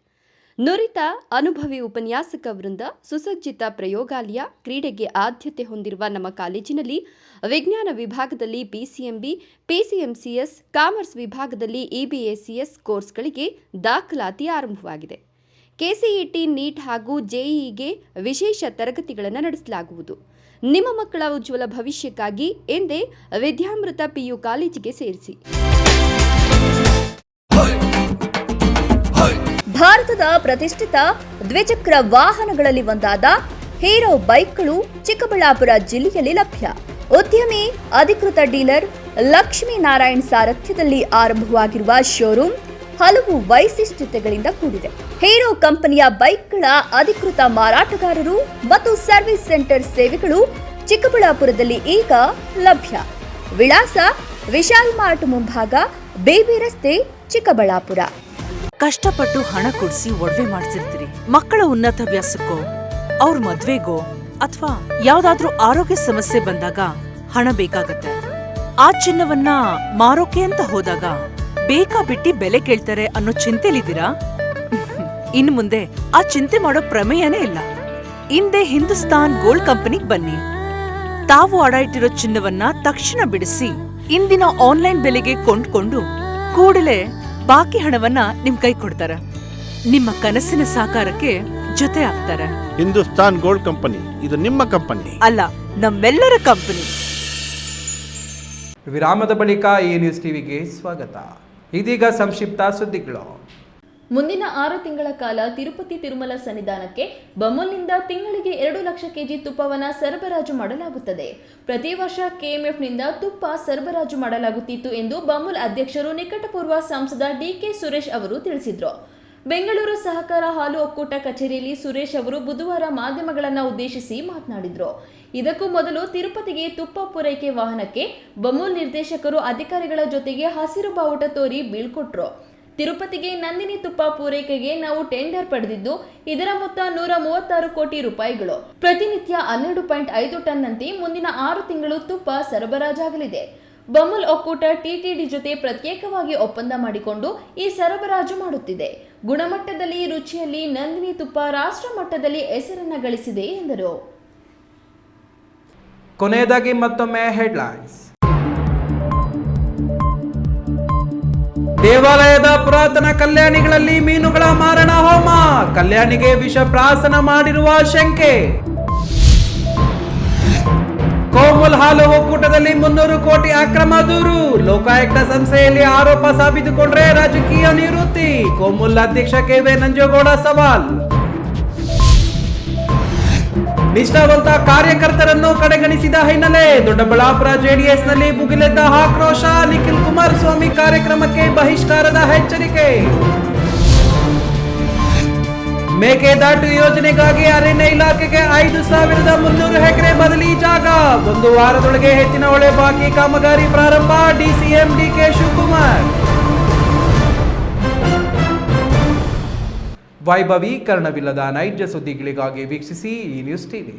ನುರಿತ ಅನುಭವಿ ಉಪನ್ಯಾಸಕ ವೃಂದ, ಸುಸಜ್ಜಿತ ಪ್ರಯೋಗಾಲಯ, ಕ್ರೀಡೆಗೆ ಆದ್ಯತೆ ಹೊಂದಿರುವ ನಮ್ಮ ಕಾಲೇಜಿನಲ್ಲಿ ವಿಜ್ಞಾನ ವಿಭಾಗದಲ್ಲಿ PCMB, PCMCS, ಕಾಮರ್ಸ್ ವಿಭಾಗದಲ್ಲಿ EBACS ಕೋರ್ಸ್ಗಳಿಗೆ ದಾಖಲಾತಿ ಆರಂಭವಾಗಿದೆ. KCET, ನೀಟ್ ಹಾಗೂ JEEಗೆ ವಿಶೇಷ ತರಗತಿಗಳನ್ನು ನಡೆಸಲಾಗುವುದು. ನಿಮ್ಮ ಮಕ್ಕಳ ಉಜ್ವಲ ಭವಿಷ್ಯಕ್ಕಾಗಿ ಎಂದೇ ವಿದ್ಯಾಮೃತ PU ಕಾಲೇಜಿಗೆ ಸೇರಿಸಿ. ಭಾರತದ ಪ್ರತಿಷ್ಠಿತ ದ್ವಿಚಕ್ರ ವಾಹನಗಳಲ್ಲಿ ಒಂದಾದ ಹೀರೋ ಬೈಕ್ಗಳು ಚಿಕ್ಕಬಳ್ಳಾಪುರ ಜಿಲ್ಲೆಯಲ್ಲಿ ಲಭ್ಯ. ಉದ್ಯಮಿ ಅಧಿಕೃತ ಡೀಲರ್ ಲಕ್ಷ್ಮೀನಾರಾಯಣ್ ಸಾರಥ್ಯದಲ್ಲಿ ಆರಂಭವಾಗಿರುವ ಶೋರೂಮ್ ಹಲವು ವೈಶಿಷ್ಟ್ಯತೆಗಳಿಂದ ಕೂಡಿದೆ. ಹೀರೋ ಕಂಪನಿಯ ಬೈಕ್ಗಳ ಅಧಿಕೃತ ಮಾರಾಟಗಾರರು ಮತ್ತು ಸರ್ವಿಸ್ ಸೆಂಟರ್ ಸೇವೆಗಳು ಚಿಕ್ಕಬಳ್ಳಾಪುರದಲ್ಲಿ ಈಗ ಲಭ್ಯ. ವಿಳಾಸ ವಿಶಾಲ್ ಮಾರ್ಟ್ ಮುಂಭಾಗ, ಬೇಬಿ ರಸ್ತೆ, ಚಿಕ್ಕಬಳ್ಳಾಪುರ. ಕಷ್ಟಪಟ್ಟು ಹಣ ಕೊಡಿಸಿ ಒಡವೆ ಮಾಡಿಸಿರ್ತೀರಿ. ಮಕ್ಕಳ ಉನ್ನತ ವ್ಯಾಸಕ್ಕೋ, ಅವ್ರ ಮದ್ವೆಗೋ ಅಥವಾ ಯಾವ್ದಾದ್ರೂ ಆರೋಗ್ಯ ಸಮಸ್ಯೆ ಬಂದಾಗ ಹಣ ಬೇಕಾಗತ್ತೆ. ಆ ಚಿನ್ನವನ್ನ ಮಾರೋಕೆ ಅಂತ ಹೋದಾಗ ಬೇಕಾ ಬಿಟ್ಟಿ ಬೆಲೆ ಕೇಳ್ತಾರೆ ಅನ್ನೋ ಚಿಂತೆಲಿದ್ದೀರಾ? ಇನ್ನು ಮುಂದೆ ಆ ಚಿಂತೆ ಮಾಡೋ ಪ್ರಮೇಯನೇ ಇಲ್ಲ. ಹಿಂದೆ ಹಿಂದೂಸ್ತಾನ್ ಗೋಲ್ಡ್ ಕಂಪನಿಗೆ ಬನ್ನಿ. ತಾವು ಅಡ ಇಟ್ಟಿರೋ ಚಿನ್ನವನ್ನ ತಕ್ಷಣ ಬಿಡಿಸಿ ಇಂದಿನ ಆನ್ಲೈನ್ ಬೆಲೆಗೆ ಕೊಂಡ್ಕೊಂಡು ಕೂಡಲೇ ಬಾಕಿ ಹಣವನ್ನ ನಿಮ್ ಕೈ ಕೊಡ್ತಾರೆ. ನಿಮ್ಮ ಕನಸಿನ ಸಾಕಾರಕ್ಕೆ ಜೊತೆ ಆಗ್ತಾರೆ. ಹಿಂದೂಸ್ತಾನ್ ಗೋಲ್ಡ್ ಕಂಪನಿ, ಇದು ನಿಮ್ಮ ಕಂಪನಿ ಅಲ್ಲ, ನಮ್ಮೆಲ್ಲರ ಕಂಪನಿ. ವಿರಾಮದ ಬಳಿಕ ನ್ಯೂಸ್ ಟಿವಿಗೆ ಸ್ವಾಗತ. ಇದೀಗ ಸಂಕ್ಷಿಪ್ತ ಸುದ್ದಿಗಳು. ಮುಂದಿನ 6 ತಿಂಗಳ ಕಾಲ ತಿರುಪತಿ ತಿರುಮಲ ಸನ್ನಿಧಾನಕ್ಕೆ ಬಮೂಲ್ನಿಂದ ತಿಂಗಳಿಗೆ 2 ಲಕ್ಷ ಕೆಜಿ ತುಪ್ಪವನ್ನು ಸರಬರಾಜು ಮಾಡಲಾಗುತ್ತದೆ. ಪ್ರತಿ ವರ್ಷ KMFನಿಂದ ತುಪ್ಪ ಸರಬರಾಜು ಮಾಡಲಾಗುತ್ತಿತ್ತು ಎಂದು ಬಮೂಲ್ ಅಧ್ಯಕ್ಷರು ನಿಕಟಪೂರ್ವ ಸಂಸದ DK ಸುರೇಶ್ ಅವರು ತಿಳಿಸಿದರು. ಬೆಂಗಳೂರು ಸಹಕಾರ ಹಾಲು ಒಕ್ಕೂಟ ಕಚೇರಿಯಲ್ಲಿ ಸುರೇಶ್ ಅವರು ಬುಧವಾರ ಮಾಧ್ಯಮಗಳನ್ನು ಉದ್ದೇಶಿಸಿ ಮಾತನಾಡಿದರು. ಇದಕ್ಕೂ ಮೊದಲು ತಿರುಪತಿಗೆ ತುಪ್ಪ ಪೂರೈಕೆ ವಾಹನಕ್ಕೆ ಬಮೂಲ್ ನಿರ್ದೇಶಕರು ಅಧಿಕಾರಿಗಳ ಜೊತೆಗೆ ಹಸಿರು ಬಾವುಟ ತೋರಿ ಬೀಳ್ಕೊಟ್ರು. ತಿರುಪತಿಗೆ ನಂದಿನಿ ತುಪ್ಪ ಪೂರೈಕೆಗೆ ನಾವು ಟೆಂಡರ್ ಪಡೆದಿದ್ದು, ಇದರ ಮೊತ್ತ 136 ಕೋಟಿ ರೂಪಾಯಿಗಳು. ಪ್ರತಿನಿತ್ಯ 12.5 ಟನ್ನಂತೆ ಮುಂದಿನ 6 ತಿಂಗಳು ತುಪ್ಪ ಸರಬರಾಜಾಗಲಿದೆ. ಬಮೂಲ್ ಒಕ್ಕೂಟ TTD ಜೊತೆ ಪ್ರತ್ಯೇಕವಾಗಿ ಒಪ್ಪಂದ ಮಾಡಿಕೊಂಡು ಈ ಸರಬರಾಜು ಮಾಡುತ್ತಿದೆ. ಗುಣಮಟ್ಟದಲ್ಲಿ, ರುಚಿಯಲ್ಲಿ ನಂದಿನಿ ತುಪ್ಪ ರಾಷ್ಟ್ರ ಮಟ್ಟದಲ್ಲಿ ಹೆಸರನ್ನ ಗಳಿಸಿದೆ ಎಂದರು. ಕೊನೆಯದಾಗಿ ಮತ್ತೊಮ್ಮೆ ಹೆಡ್ಲೈನ್ಸ್. ದೇವಾಲಯದ ಪುರಾತನ ಕಲ್ಯಾಣಿಗಳಲ್ಲಿ ಮೀನುಗಳ ಮಾರಣ ಹೋಮ, ಕಲ್ಯಾಣಿಗೆ ವಿಷ ಪ್ರಾಸನ ಮಾಡಿರುವ ಶಂಕೆ. ಕೋಮುಲ್ ಹಾಲು ಒಕ್ಕೂಟದಲ್ಲಿ 300 ಕೋಟಿ ಅಕ್ರಮ ದೂರು, ಲೋಕಾಯುಕ್ತ ಸಂಸ್ಥೆಯಲ್ಲಿ ಆರೋಪ ಸಾಬೀತುಕೊಂಡ್ರೆ ರಾಜಕೀಯ ನಿವೃತ್ತಿ, ಕೋಮುಲ್ ಅಧ್ಯಕ್ಷ KV ನಂಜೇಗೌಡ ಸವಾಲ್. ನಿಷ್ಠಾವಂತ ಕಾರ್ಯಕರ್ತರನ್ನು ಕಡೆಗಣಿಸಿದ ಹಿನ್ನೆಲೆ ದೊಡ್ಡಬಳ್ಳಾಪುರ JDSನಲ್ಲಿ ಭುಗಿಲೆದ್ದ ಆಕ್ರೋಶ, ನಿಖಿಲ್ ಕುಮಾರಸ್ವಾಮಿ ಕಾರ್ಯಕ್ರಮಕ್ಕೆ ಬಹಿಷ್ಕಾರದ ಎಚ್ಚರಿಕೆ. ಮೇಕೆದಾಟು ಯೋಜನೆಗಾಗಿ ಅರಣ್ಯ ಇಲಾಖೆಗೆ 5,300 ಎಕರೆ ಬದಲಿ ಜಾಗ, 1 ವಾರದೊಳಗೆ ಹೆಚ್ಚಿನ ಹೊಳೆ ಬಾಕಿ ಕಾಮಗಾರಿ ಪ್ರಾರಂಭ, DCM DK ಶಿವಕುಮಾರ್. ವೈಭವೀಕರಣವಿಲ್ಲದ ನೈಜ ಸುದ್ದಿಗಳಿಗಾಗಿ ವೀಕ್ಷಿಸಿ ನ್ಯೂಸ್ ಟಿವಿ.